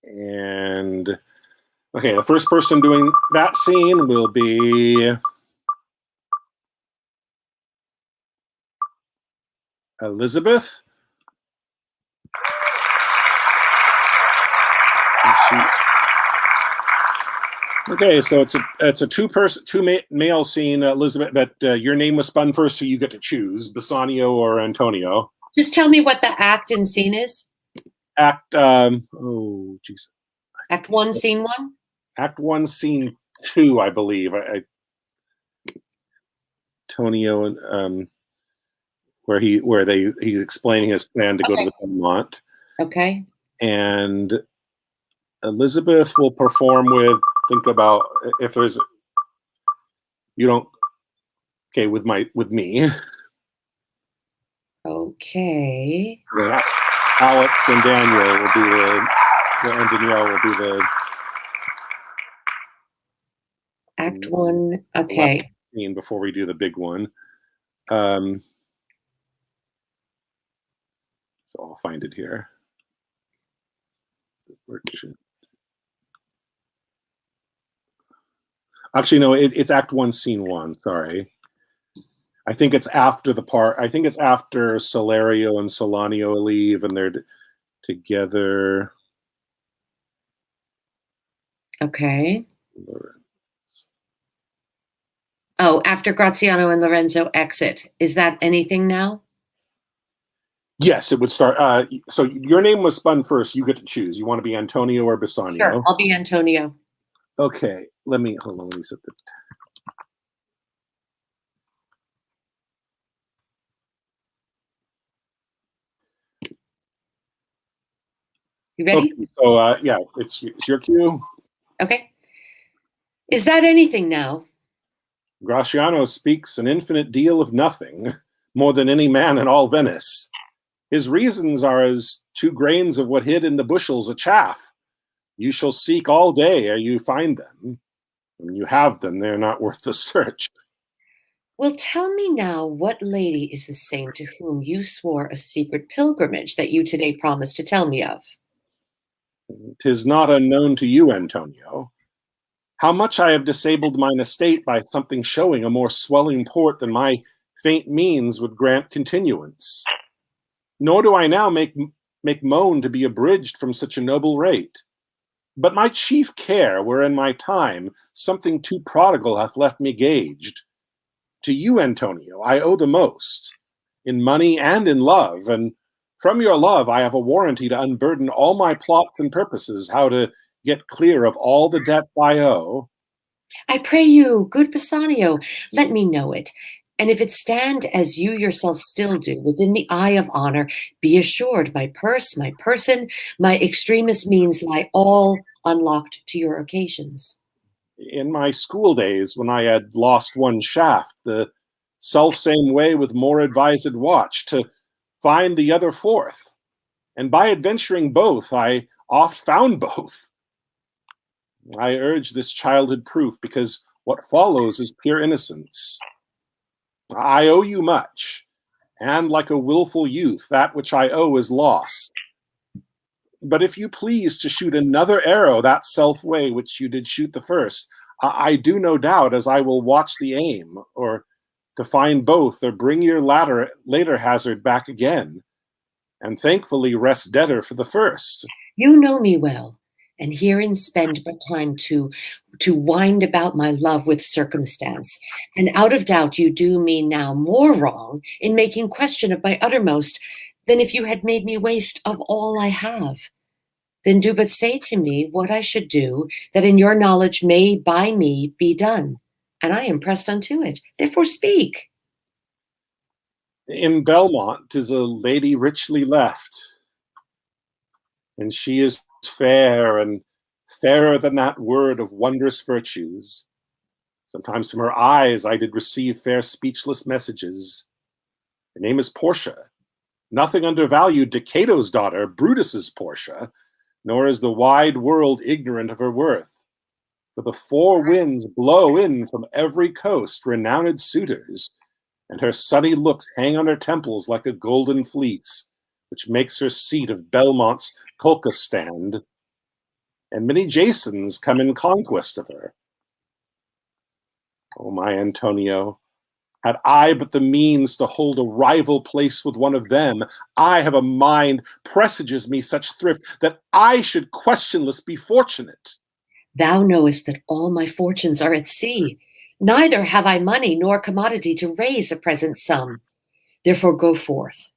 And okay, the first person doing that scene will be Elizabeth. Okay, so it's a two male scene, Elizabeth. But your name was spun first, so you get to choose Bassanio or Antonio. Just tell me what the act and scene is. Act. Act 1, scene 1. Act 1, scene 2, I believe. Antonio and where he's explaining his plan to go to the Belmont. Okay. And Elizabeth will perform with, think about if there's, you don't, okay, with me. Okay. So Alex and Daniel will be and Danielle will be the Act 1, okay. Scene before we do the big one. So I'll find it here. Actually, no, it's Act 1, Scene 1. Sorry. I think it's after Salario and Solanio leave and they're together. Okay. Oh, after Graziano and Lorenzo exit. Is that anything now? Yes, it would start. So your name was spun first. You get to choose. You want to be Antonio or Bassanio? Sure, I'll be Antonio. Okay, let me set the. You ready? Okay, so yeah, it's your cue. Okay. Is that anything now? Graziano speaks an infinite deal of nothing, more than any man in all Venice. His reasons are as 2 grains of what hid in the bushels of chaff. You shall seek all day ere you find them. When you have them, they are not worth the search. Well, tell me now what lady is the same to whom you swore a secret pilgrimage that you today promised to tell me of? 'Tis not unknown to you, Antonio. How much I have disabled mine estate by something showing a more swelling port than my faint means would grant continuance. Nor do I now make moan to be abridged from such a noble rate. But my chief care, wherein my time something too prodigal hath left me gauged. To you, Antonio, I owe the most, in money and in love, and from your love I have a warranty to unburden all my plots and purposes, how to get clear of all the debt I owe. I pray you, good Bassanio, let me know it. And if it stand as you yourself still do, within the eye of honor, be assured my purse, my person, my extremest means lie all unlocked to your occasions. In my school days, when I had lost one shaft, the self-same way with more advised watch, to find the other fourth. And by adventuring both, I oft found both. I urge this childhood proof, because what follows is pure innocence. I owe you much, and like a willful youth, that which I owe is loss. But if you please to shoot another arrow that self way which you did shoot the first, I do no doubt, as I will watch the aim, or to find both, or bring your later hazard back again, and thankfully rest debtor for the first. You know me well, and herein spend but time to wind about my love with circumstance. And out of doubt you do me now more wrong in making question of my uttermost than if you had made me waste of all I have. Then do but say to me what I should do, that in your knowledge may by me be done. And I am pressed unto it. Therefore speak. In Belmont is a lady richly left, and she is fair, and fairer than that word of wondrous virtues. Sometimes from her eyes I did receive fair speechless messages. Her name is Portia, nothing undervalued to Cato's daughter, Brutus's Portia, nor is the wide world ignorant of her worth. For the 4 winds blow in from every coast renowned suitors, and her sunny looks hang on her temples like a golden fleece, which makes her seat of Belmont's Colchis stand. And many Jasons come in conquest of her. Oh, my Antonio, had I but the means to hold a rival place with one of them, I have a mind presages me such thrift that I should questionless be fortunate. Thou knowest that all my fortunes are at sea. Neither have I money nor commodity to raise a present sum. Therefore go forth.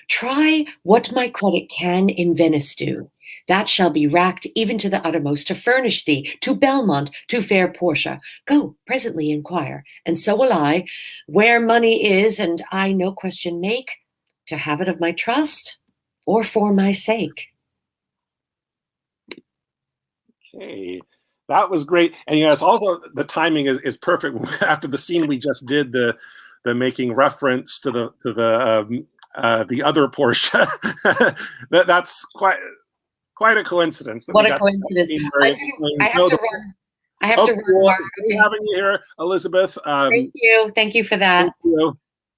Try what my credit can in Venice do. That shall be racked even to the uttermost to furnish thee to Belmont, to fair Portia. Go presently inquire, and so will I, where money is, and I no question make, to have it of my trust or for my sake. Okay, that was great. And it's also, the timing is perfect after the scene we just did, the making reference to the other Portia. That's quite a coincidence. That What we a got coincidence. I have to run. I have to run, cool. Mark. Good having you here, Elizabeth. Thank you. Thank you for that. Thank you.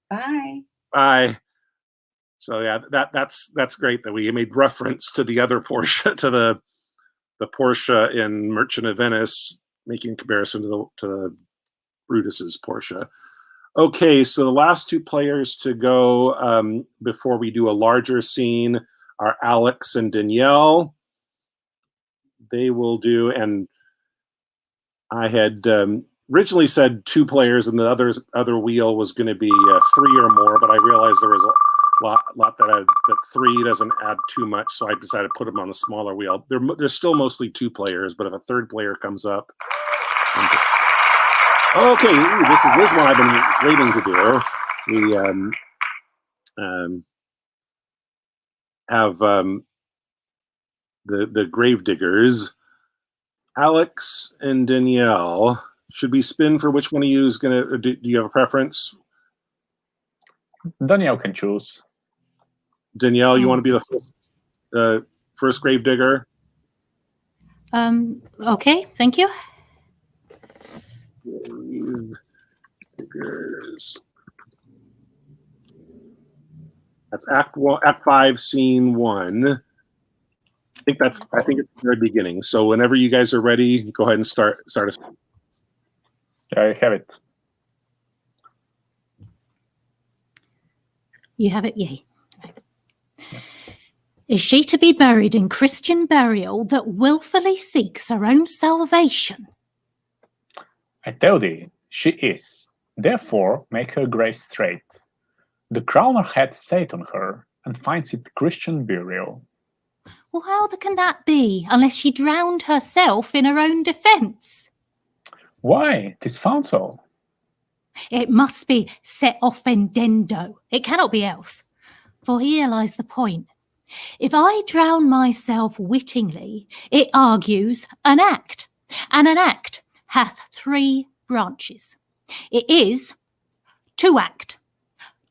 Bye. Bye. So yeah, that's great that we made reference to the other Portia, to the Portia in Merchant of Venice, making comparison to the Brutus's Portia. Okay, so the last 2 players to go before we do a larger scene are Alex and Danielle. They will do, and I had originally said 2 players, and the other wheel was going to be 3 or more, but I realized there was a lot that 3 doesn't add too much, so I decided to put them on the smaller wheel. They're still mostly 2 players, but if a 3rd player comes up. Okay, this is one I've been waiting to do. We have the Gravediggers. Alex and Danielle. Should we spin for which one of you is going to... Do you have a preference? Danielle can choose. Danielle, you want to be the first grave digger? Okay, thank you. Grave diggers. That's Act 5, Scene 1. I think it's the very beginning. So whenever you guys are ready, go ahead and start us. I have it. You have it, yay. Is she to be buried in Christian burial that wilfully seeks her own salvation? I tell thee, she is. Therefore, make her grave straight. The crowner hath sat on her, and finds it Christian burial. Well, how can that be, unless she drowned herself in her own defence? Why, 'tis found so. It must be set offendendo. It cannot be else. For here lies the point. If I drown myself wittingly, it argues an act, and an act hath 3 branches. It is to act,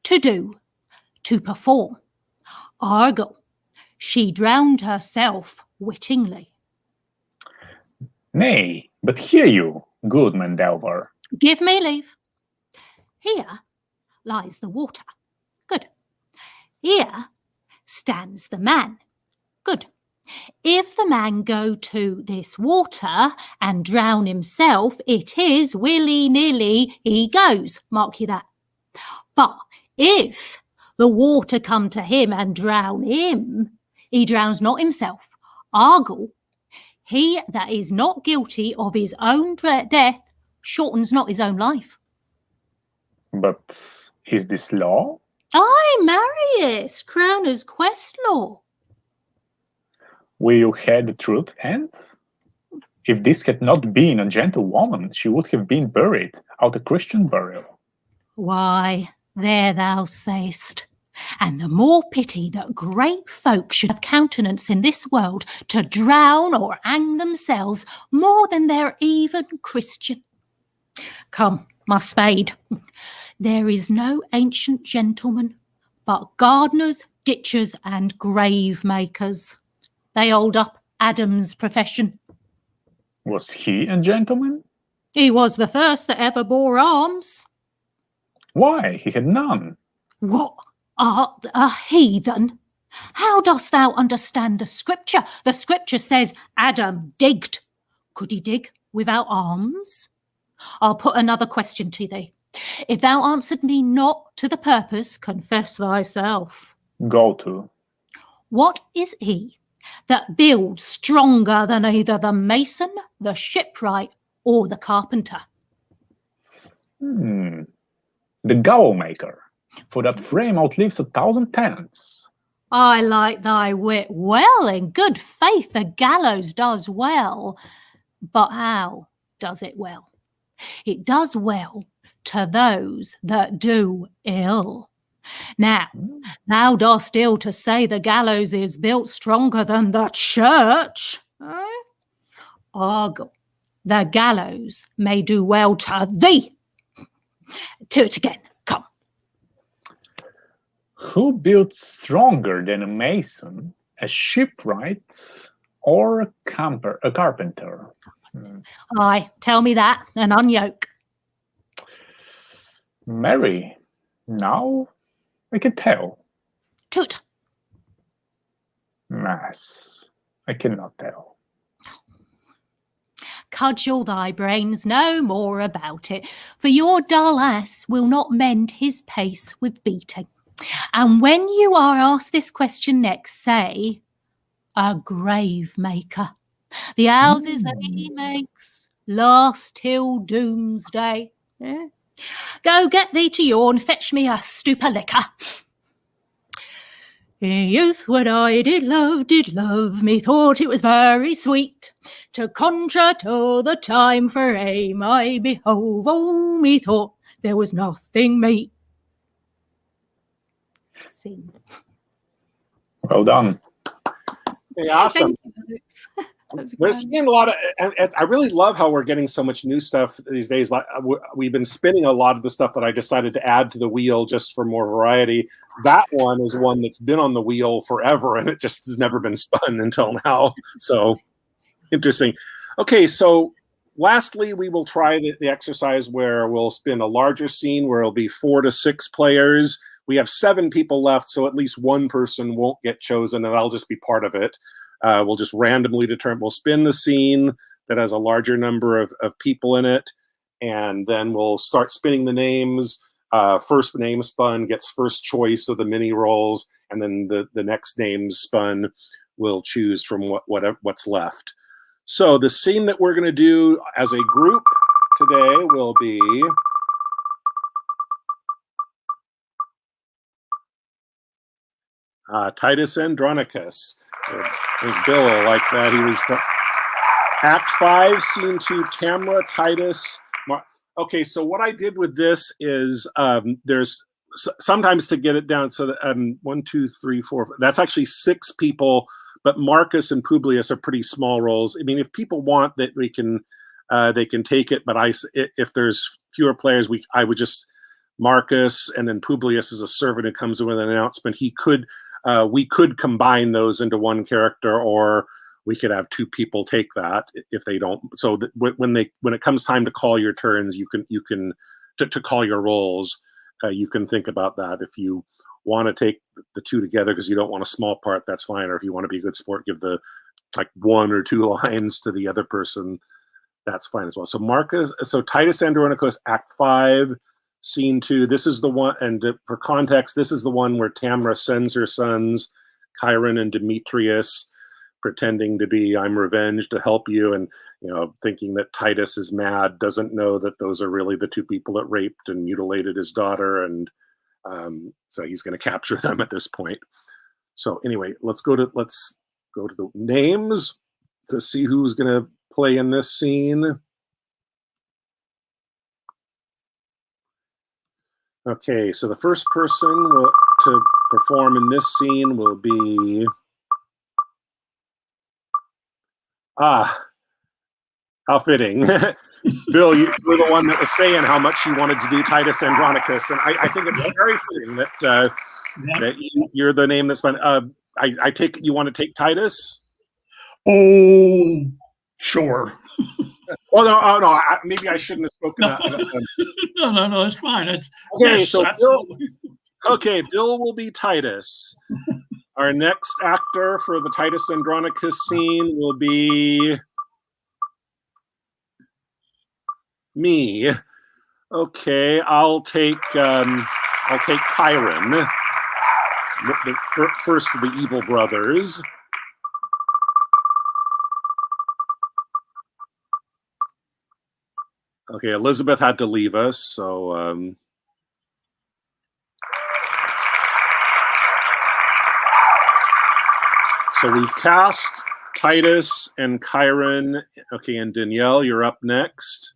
to do, to perform. Argo, she drowned herself wittingly. Nay, but hear you, good man Delver. Give me leave. Here lies the water. Good. Here stands the man. Good. If the man go to this water and drown himself, it is willy-nilly he goes. Mark you that. But if the water come to him and drown him, he drowns not himself. Argle, he that is not guilty of his own death shortens not his own life. But is this law? Aye, Marius, Crowner's quest law. Will you hear the truth, and? If this had not been a gentlewoman, she would have been buried out a Christian burial. Why, there thou say'st. And the more pity that great folk should have countenance in this world to drown or hang themselves more than they're even Christian. Come, my spade. There is no ancient gentleman, but gardeners, ditchers, and grave makers. They hold up Adam's profession. Was he a gentleman? He was the first that ever bore arms. Why, he had none. What, art a heathen? How dost thou understand the scripture? The scripture says Adam digged. Could he dig without arms? I'll put another question to thee. If thou answered me not to the purpose, confess thyself. Go to. What is he that builds stronger than either the mason, the shipwright, or the carpenter? The gaol maker, for that frame outlives 1,000 tenants. I like thy wit well. In good faith, the gallows does well. But how does it well? It does well to those that do ill. Now, thou dost ill to say the gallows is built stronger than the church. Argle, the gallows may do well to thee. To it again, come. Who built stronger than a mason, a shipwright, or a carpenter? Aye, tell me that, and unyoke. Mary, now I can tell. Toot. Mass, I cannot tell. Cudgel thy brains no more about it, for your dull ass will not mend his pace with beating. And when you are asked this question next, say, a grave maker. The houses that he makes last till doomsday. Yeah. Go get thee to yawn, fetch me a stoop of liquor. In youth when I did love, me thought it was very sweet to contract all the time for aim I behove. Oh, me thought there was nothing meet. Scene. Well done. Hey, awesome. Thank you, Alex. We're seeing a lot of, and I really love how we're getting so much new stuff these days. Like we've been spinning a lot of the stuff that I decided to add to the wheel just for more variety. That one is one that's been on the wheel forever, and it just has never been spun until now. So interesting. Okay, so lastly, we will try the exercise where we'll spin a larger scene where it'll be 4 to 6 players. We have 7 people left, so at least one person won't get chosen, and I'll just be part of it. We'll just randomly determine, we'll spin the scene that has a larger number of people in it, and then we'll start spinning the names. First name spun gets first choice of the mini rolls, and then the next name spun will choose from what's left. So the scene that we're going to do as a group today will be Titus Andronicus. Bill like that. He was Act 5, Scene 2, Tamra, Titus. Okay, so what I did with this is there's sometimes to get it down so that 1, 2, 3, 4. That's actually 6 people, but Marcus and Publius are pretty small roles. I mean, if people want that, they can take it. But if there's fewer players, I would just Marcus and then Publius is a servant who comes in with an announcement. We could combine those into one character, or we could have 2 people take that if they don't. So when it comes time to call your turns, you can to call your roles, you can think about that. If you want to take the 2 together because you don't want a small part, that's fine. Or if you want to be a good sport, give the 1 or 2 lines to the other person, that's fine as well. So Titus Andronicus, Act 5, Scene 2. This is the one, and for context, this is the one where Tamra sends her sons, Chiron and Demetrius, pretending to be I'm revenged to help you, and thinking that Titus is mad, doesn't know that those are really the 2 people that raped and mutilated his daughter, and so he's going to capture them at this point. So anyway, let's go to the names to see who's going to play in this scene. Okay, so the first person to perform in this scene will be how fitting. Bill, you're the one that was saying how much you wanted to do Titus Andronicus, and I think it's very fitting that you're the name that's been. I take it you want to take Titus. Oh, sure. Oh no! Maybe I shouldn't have spoken. No, it's fine. Okay, yes, so Bill will be Titus. Our next actor for the Titus Andronicus scene will be me. Okay, I'll take Chiron, the first of the evil brothers. Okay, Elizabeth had to leave us, so so we've cast Titus and Chiron. Okay, and Danielle, you're up next.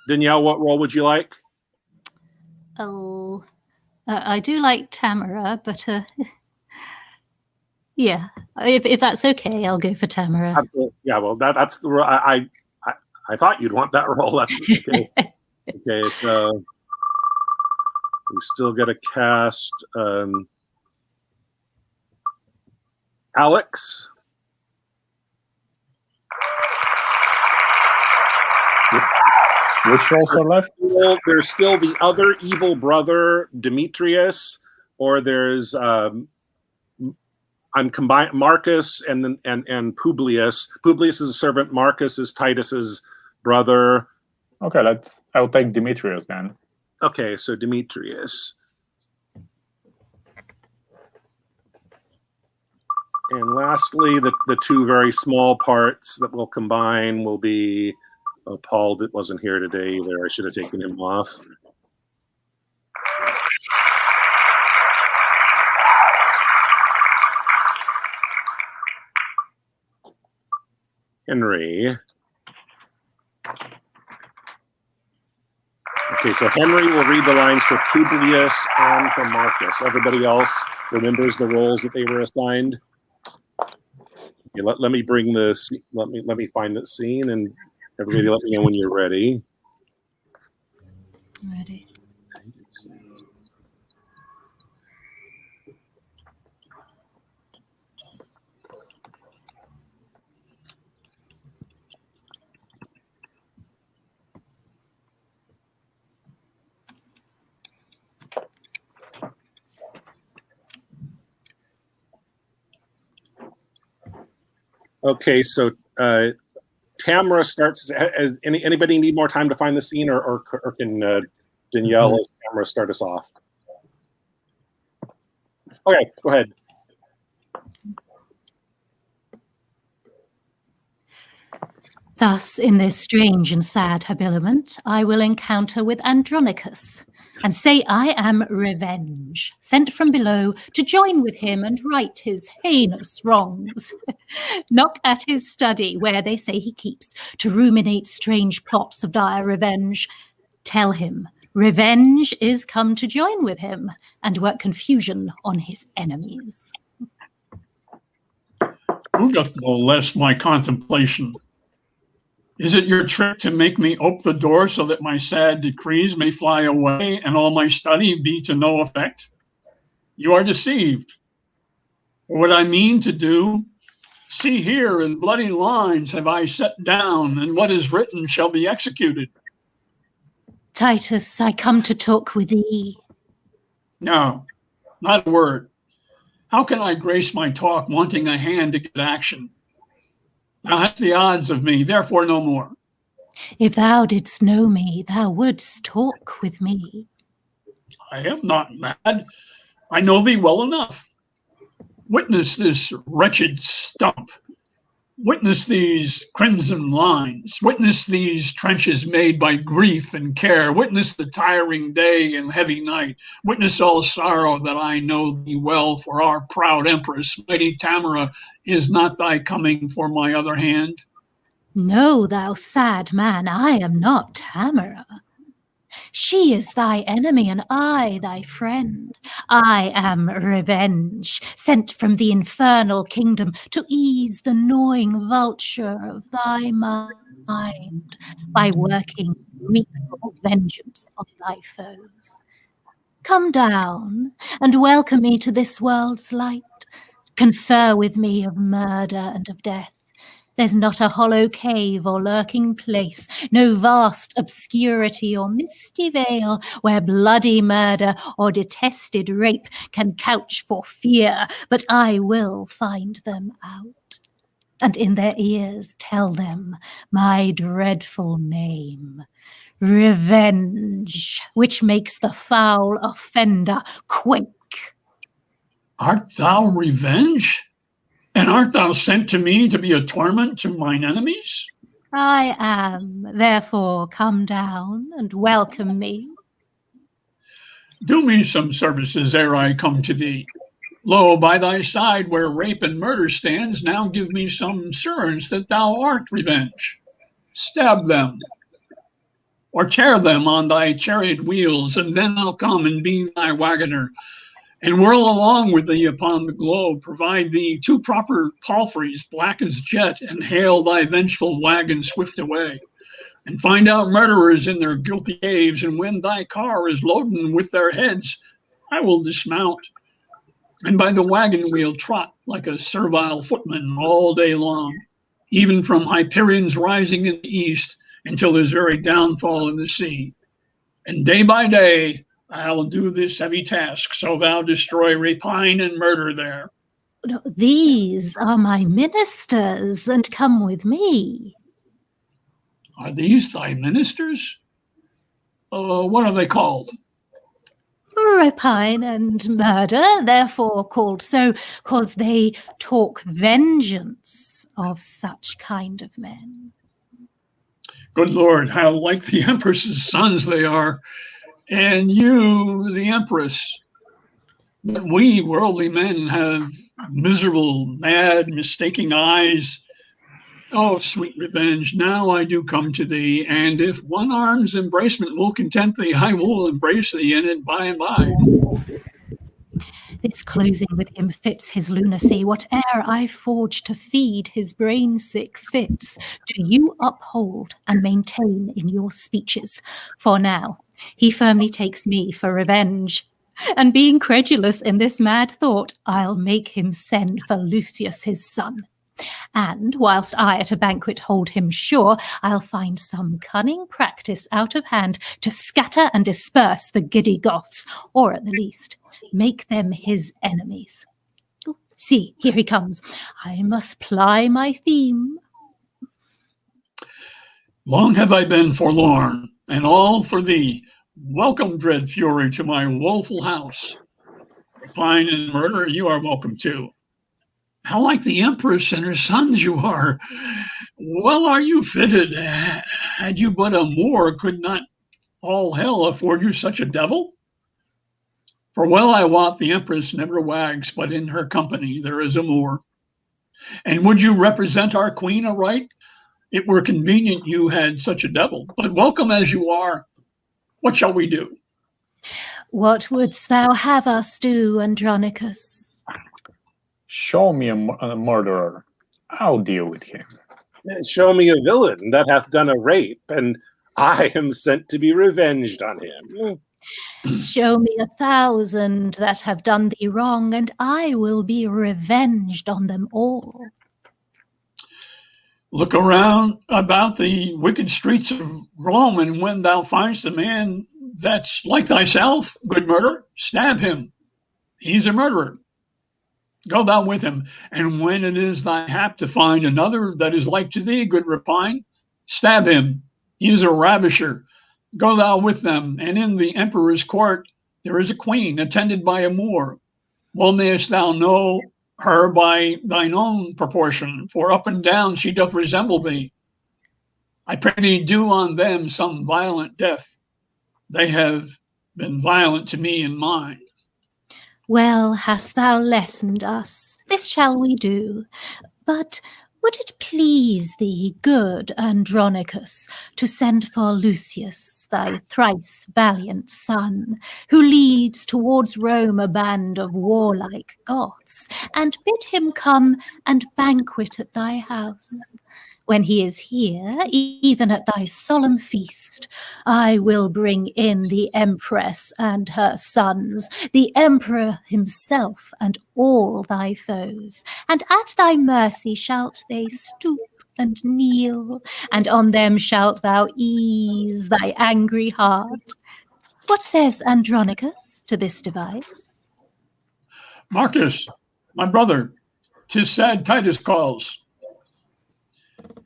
Danielle, what role would you like? Oh, I do like Tamara, but yeah, if that's okay, I'll go for Tamara. Yeah, well, that's the I thought you'd want that role. That's okay. Okay, so we still got to cast Alex. Which roles are left? There's still the other evil brother, Demetrius, or there's I'm combined Marcus and Publius. Publius is a servant. Marcus is Titus's brother. Okay, I'll take Demetrius then. Okay, so Demetrius. And lastly, the 2 very small parts that we'll combine will be Paul that wasn't here today either. I should have taken him off. Henry. Okay, Okay, so Henry will read the lines for Publius and for Marcus. Everybody else remembers the roles that they were assigned. Yeah, let me bring this. Let me find that scene, and everybody let me know when you're ready. Ready. Okay, so Tamara starts. Anybody need more time to find the scene, or can Danielle as Tamara start us off? Okay, go ahead. Thus, in this strange and sad habiliment, I will encounter with Andronicus, and say I am Revenge, sent from below to join with him and right his heinous wrongs. Not at his study, where they say he keeps, to ruminate strange plots of dire revenge. Tell him, Revenge is come to join with him, and work confusion on his enemies. Who doth molest my contemplation? Is it your trick to make me ope the door so that my sad decrees may fly away and all my study be to no effect? You are deceived. For what I mean to do, see here in bloody lines have I set down, and what is written shall be executed. Titus, I come to talk with thee. No, not a word. How can I grace my talk wanting a hand to get action? Thou hast the odds of me, therefore no more. If thou didst know me, thou wouldst talk with me. I am not mad. I know thee well enough. Witness this wretched stump. Witness these crimson lines. Witness these trenches made by grief and care. Witness the tiring day and heavy night. Witness all sorrow that I know thee well for our proud empress, mighty Tamara, is not thy coming for my other hand. No, thou sad man, I am not Tamara. She is thy enemy, and I thy friend. I am Revenge, sent from the infernal kingdom to ease the gnawing vulture of thy mind by working wreakful vengeance on thy foes. Come down and welcome me to this world's light. Confer with me of murder and of death. There's not a hollow cave or lurking place, no vast obscurity or misty vale where bloody murder or detested rape can couch for fear, but I will find them out, and in their ears tell them my dreadful name, Revenge, which makes the foul offender quake. Art thou Revenge? And art thou sent to me to be a torment to mine enemies? I am, therefore come down and welcome me. Do me some services ere I come to thee. Lo, by thy side where rape and murder stands, now give me some assurance that thou art Revenge. Stab them, or tear them on thy chariot wheels, and then I'll come and be thy wagoner, and whirl along with thee upon the globe, provide thee 2 proper palfreys, black as jet, and hail thy vengeful wagon swift away, and find out murderers in their guilty caves, and when thy car is loaden with their heads, I will dismount, and by the wagon wheel trot like a servile footman all day long, even from Hyperion's rising in the east until his very downfall in the sea. And day by day, I'll do this heavy task, so thou destroy rapine and murder there. No, these are my ministers, and come with me. Are these thy ministers? What are they called? Rapine and murder, therefore called so, 'cause they talk vengeance of such kind of men. Good Lord, how like the Empress's sons they are, and you, the Empress. But we worldly men have miserable, mad, mistaking eyes, Oh, sweet revenge, now I do come to thee, and if one arm's embracement will content thee, I will embrace thee in it by and by. This closing with him fits his lunacy. Whate'er I forge to feed his brain-sick fits, do you uphold and maintain in your speeches. For now, he firmly takes me for revenge. And being credulous in this mad thought, I'll make him send for Lucius his son. And whilst I at a banquet hold him sure, I'll find some cunning practice out of hand to scatter and disperse the giddy Goths, or at the least, make them his enemies. See, here he comes. I must ply my theme. Long have I been forlorn, and all for thee. Welcome, dread fury, to my woeful house. Pine and murder, you are welcome too. How like the Empress and her sons you are. Well are you fitted. Had you but a Moor, could not all hell afford you such a devil? For well I wot the Empress never wags, but in her company there is a Moor. And would you represent our queen aright? It were convenient you had such a devil. But welcome as you are, what shall we do? What wouldst thou have us do, Andronicus? Show me a murderer. I'll deal with him. Show me a villain that hath done a rape, and I am sent to be revenged on him. Show me 1,000 that have done thee wrong, and I will be revenged on them all. Look around about the wicked streets of Rome, and when thou findest a man that's like thyself, good murder, stab him. He's a murderer. Go thou with him, and when it is thy hap to find another that is like to thee, good repine, stab him. He is a ravisher. Go thou with them, and in the emperor's court there is a queen attended by a Moor. Well mayest thou know her by thine own proportion, for up and down she doth resemble thee. I pray thee do on them some violent death. They have been violent to me and mine. Well hast thou lessoned us. This shall we do. But would it please thee, good Andronicus, to send for Lucius, thy thrice valiant son, who leads towards Rome a band of warlike Goths, and bid him come and banquet at thy house? When he is here, even at thy solemn feast, I will bring in the Empress and her sons, the Emperor himself and all thy foes, and at thy mercy shalt they stoop and kneel, and on them shalt thou ease thy angry heart. What says Andronicus to this device? Marcus, my brother, 'tis sad Titus calls.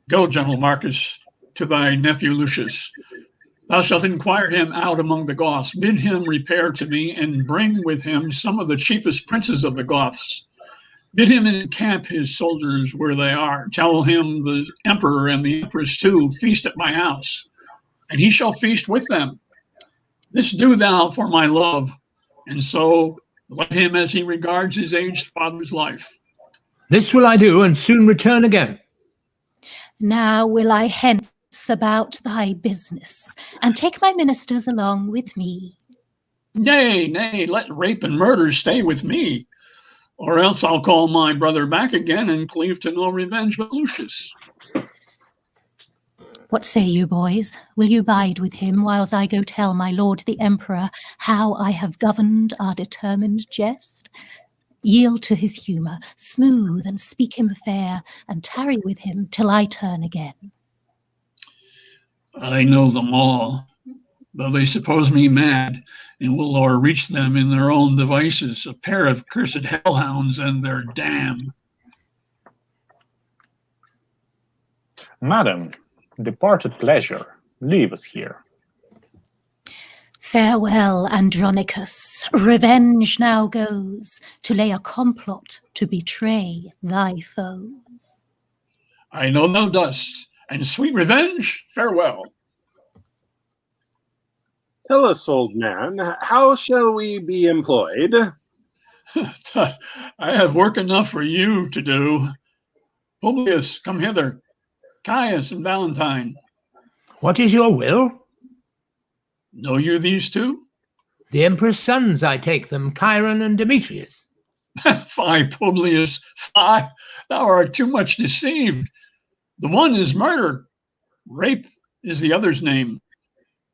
Go, gentle Marcus, to thy nephew Lucius. Thou shalt inquire him out among the Goths. Bid him repair to me, and bring with him some of the chiefest princes of the Goths. Bid him encamp his soldiers where they are. Tell him the emperor and the empress too feast at my house, and he shall feast with them. This do thou for my love, and so let him as he regards his aged father's life. This will I do, and soon return again. Now will I hence about thy business, and take my ministers along with me. Nay, nay, let rape and murder stay with me, or else I'll call my brother back again and cleave to no revenge but Lucius. What say you, boys? Will you bide with him whiles I go tell my lord the emperor how I have governed our determined jest? Yield to his humour, smooth and speak him fair, and tarry with him till I turn again. I know them all, though they suppose me mad, and will o'erreach them in their own devices, a pair of cursed hellhounds and their dam. Madam, depart at pleasure. Leave us here. Farewell, Andronicus. Revenge now goes to lay a complot to betray thy foes. I know thou dost, and sweet revenge, farewell. Tell us, old man, how shall we be employed? I have work enough for you to do. Publius, come hither. Caius and Valentine. What is your will? Know you these two? The Emperor's sons, I take them, Chiron and Demetrius. Fie, Publius, fie, thou art too much deceived. The one is murder, rape is the other's name.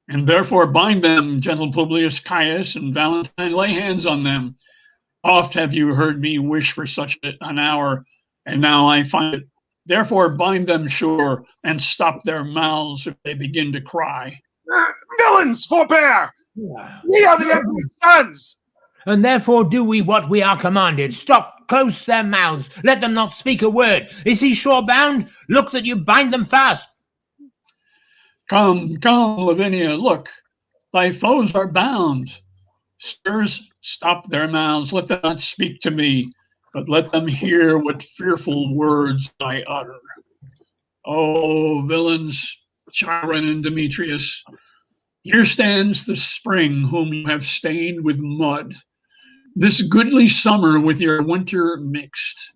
And therefore bind them, gentle Publius, Caius, and Valentine, lay hands on them. Oft have you heard me wish for such an hour, and now I find it. Therefore bind them sure, and stop their mouths if they begin to cry. Villains, forbear! We are the Emperor's sons! And therefore do we what we are commanded. Stop, close their mouths, let them not speak a word. Is he sure bound? Look that you bind them fast. Come, come, Lavinia, look, thy foes are bound. Sirs, stop their mouths, let them not speak to me, but let them hear what fearful words I utter. Oh, villains, Chiron and Demetrius, here stands the spring whom you have stained with mud, this goodly summer with your winter mixed.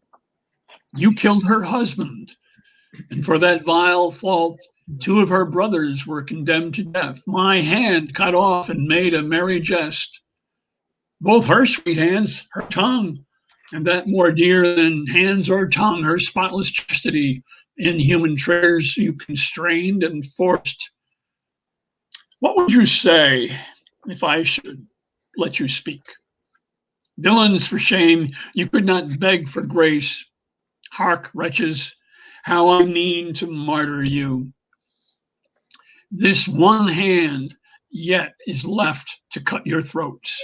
You killed her husband, and for that vile fault, 2 of her brothers were condemned to death. My hand cut off and made a merry jest. Both her sweet hands, her tongue, and that more dear than hands or tongue, her spotless chastity, inhuman traitors you constrained and forced. What would you say if I should let you speak? Villains, for shame, you could not beg for grace. Hark, wretches, how I mean to martyr you. This one hand yet is left to cut your throats,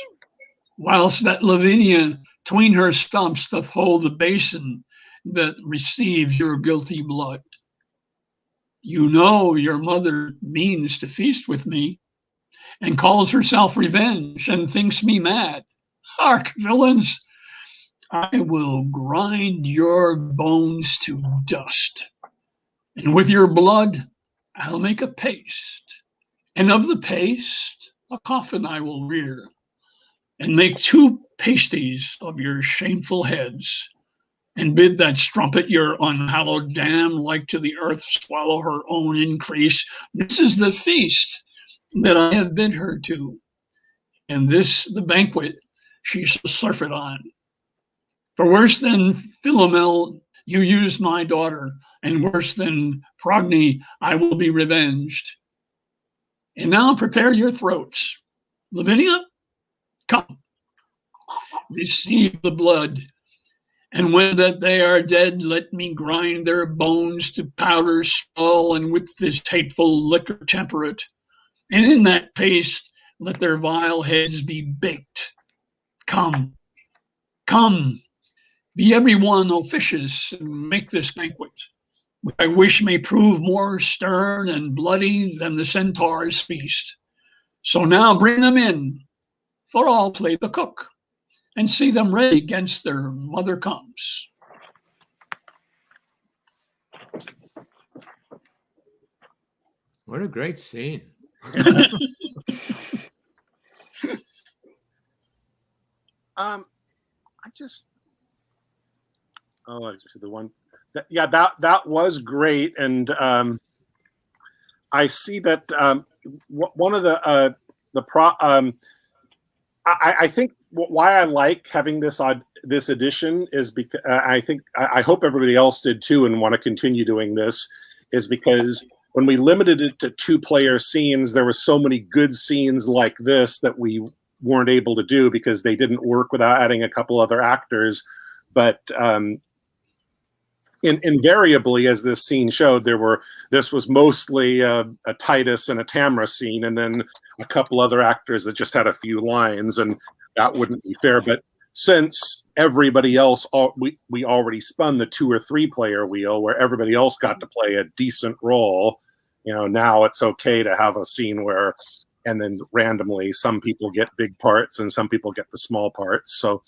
whilst that Lavinia 'tween her stumps doth hold the basin that receives your guilty blood. You know your mother means to feast with me, and calls herself revenge, and thinks me mad. Hark, villains, I will grind your bones to dust, and with your blood I'll make a paste, and of the paste a coffin I will rear, and make 2 pasties of your shameful heads, and bid that strumpet your unhallowed dam, like to the earth, swallow her own increase. This is the feast that I have bid her to, and this the banquet she shall surfeit on. For worse than Philomel, you used my daughter, and worse than Progny, I will be revenged. And now prepare your throats. Lavinia, come, receive the blood, and when that they are dead, let me grind their bones to powder skull, and with this hateful liquor temper it. And in that paste, let their vile heads be baked. Come, come, be every one officious, and make this banquet, which I wish may prove more stern and bloody than the centaur's feast. So now bring them in, for I'll play the cook, and see them ready 'gainst their mother comes. What a great scene. I just the one that was great, and I see that one of I think why I like having this edition is because I hope everybody else did too and want to continue doing this, is because when we limited it to 2-player scenes, there were so many good scenes like this that we weren't able to do because they didn't work without adding a couple other actors. But invariably, as this scene showed, this was mostly a Titus and a Tamra scene, and then a couple other actors that just had a few lines, and that wouldn't be fair. But since everybody else, we already spun the 2 or 3 player wheel where everybody else got to play a decent role, now it's okay to have a scene where, and then randomly some people get big parts and some people get the small parts. So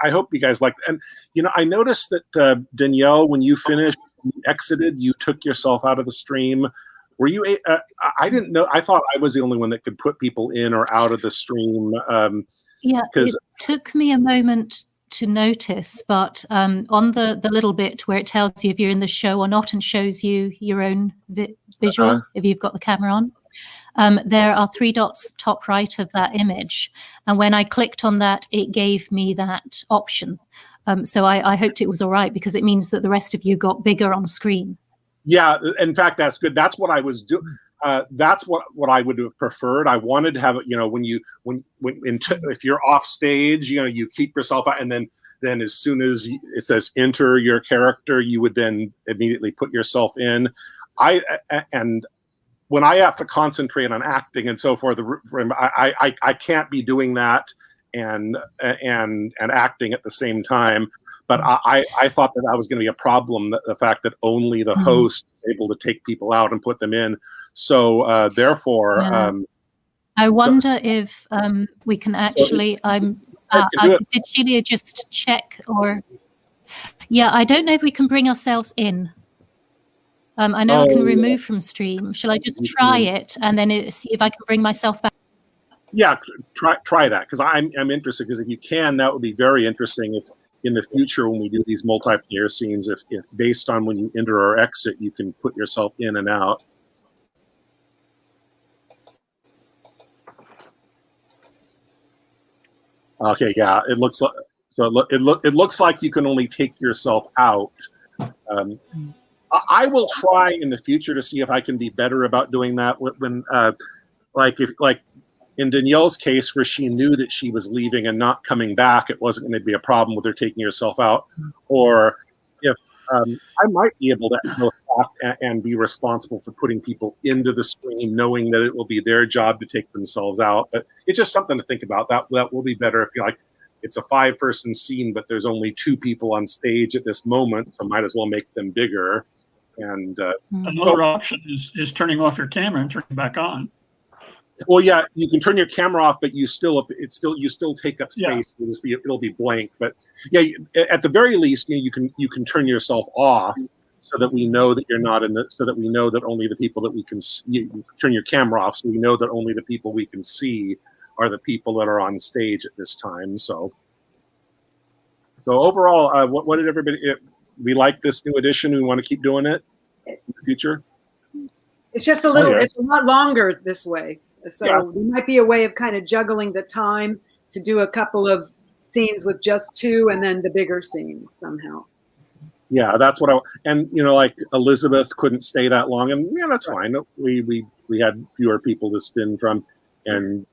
I hope you guys liked it. And, I noticed that Danielle, when you finished, exited, you took yourself out of the stream. Were you, I didn't know, I thought I was the only one that could put people in or out of the stream. Yeah, it took me a moment to notice, but on the little bit where it tells you if you're in the show or not and shows you your own visual, if you've got the camera on, there are 3 dots top right of that image. And when I clicked on that, it gave me that option. So I hoped it was all right, because it means that the rest of you got bigger on screen. Yeah, in fact, that's good. That's what I was doing. That's what I would have preferred. I wanted to have, if you're off stage, you keep yourself out, and then as soon as it says enter your character, you would then immediately put yourself in. And when I have to concentrate on acting and so forth, I can't be doing that and acting at the same time. But I thought that was going to be a problem, the fact that only the host is able to take people out and put them in. So therefore, I wonder if we can actually. Did Sheila just check? Or yeah, I don't know if we can bring ourselves in. I know I can remove from stream. Shall I just try it and then see if I can bring myself back? Yeah, try that, because I'm interested. Because if you can, that would be very interesting. If in the future, when we do these multiplayer scenes, if based on when you enter or exit, you can put yourself in and out. Okay, yeah, it looks like it looks like you can only take yourself out. I will try in the future to see if I can be better about doing that. When like in Danielle's case, where she knew that she was leaving and not coming back, it wasn't going to be a problem with her taking herself out. Or if I might be able to go back and be responsible for putting people into the stream, knowing that it will be their job to take themselves out. But it's just something to think about. That will be better if it's a 5-person scene, but there's only 2 people on stage at this moment, so might as well make them bigger. And another option is turning off your camera and turning it back on. Well, yeah, you can turn your camera off, but you still take up space. Yeah. It'll be blank. But yeah, at the very least, you can turn yourself off so that we know that you're not in the. So that we know that only the people that we can see, you turn your camera off, so we know that only the people we can see are the people that are on stage at this time. So overall, what did everybody? We like this new edition. We want to keep doing it in the future. It's just a little. It's a lot longer this way. So there might be a way of kind of juggling the time to do a couple of scenes with just 2 and then the bigger scenes somehow. Yeah, that's what like Elizabeth couldn't stay that long, and yeah, that's fine. We had fewer people to spin from, and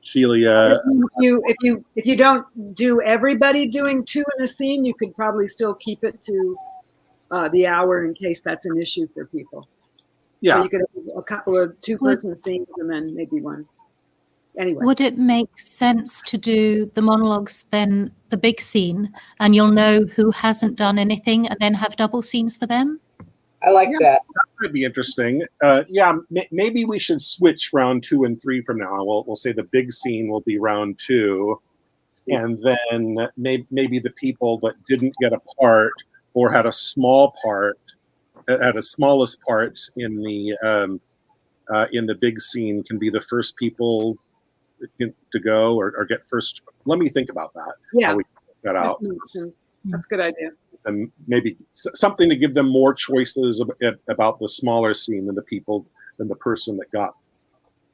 Sheila. If you don't do everybody doing 2 in a scene, you could probably still keep it to the hour in case that's an issue for people. Yeah, so you could have a couple of 2-person scenes and then maybe 1. Anyway, would it make sense to do the monologues then the big scene, and you'll know who hasn't done anything, and then have double scenes for them? I like that. That could be interesting. Maybe we should switch round 2 and 3 from now. We'll say the big scene will be round 2, and then maybe the people that didn't get a part or had a small part. At the smallest parts in the big scene can be the first people to go or get first. Let me think about that. Yeah, how we work that out. That's a good idea. And maybe something to give them more choices about the smaller scene than the person that got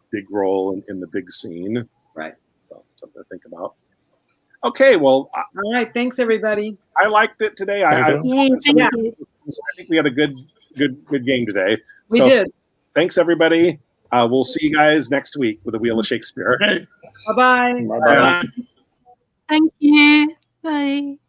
big role in the big scene. Right. So something to think about. Okay, well. All right. Thanks, everybody. I liked it today. Yay, thank you. I think we had a good game today. We did. Thanks, everybody. We'll see you guys next week with the Wheel of Shakespeare. Okay. Bye-bye. Bye-bye. Thank you. Bye.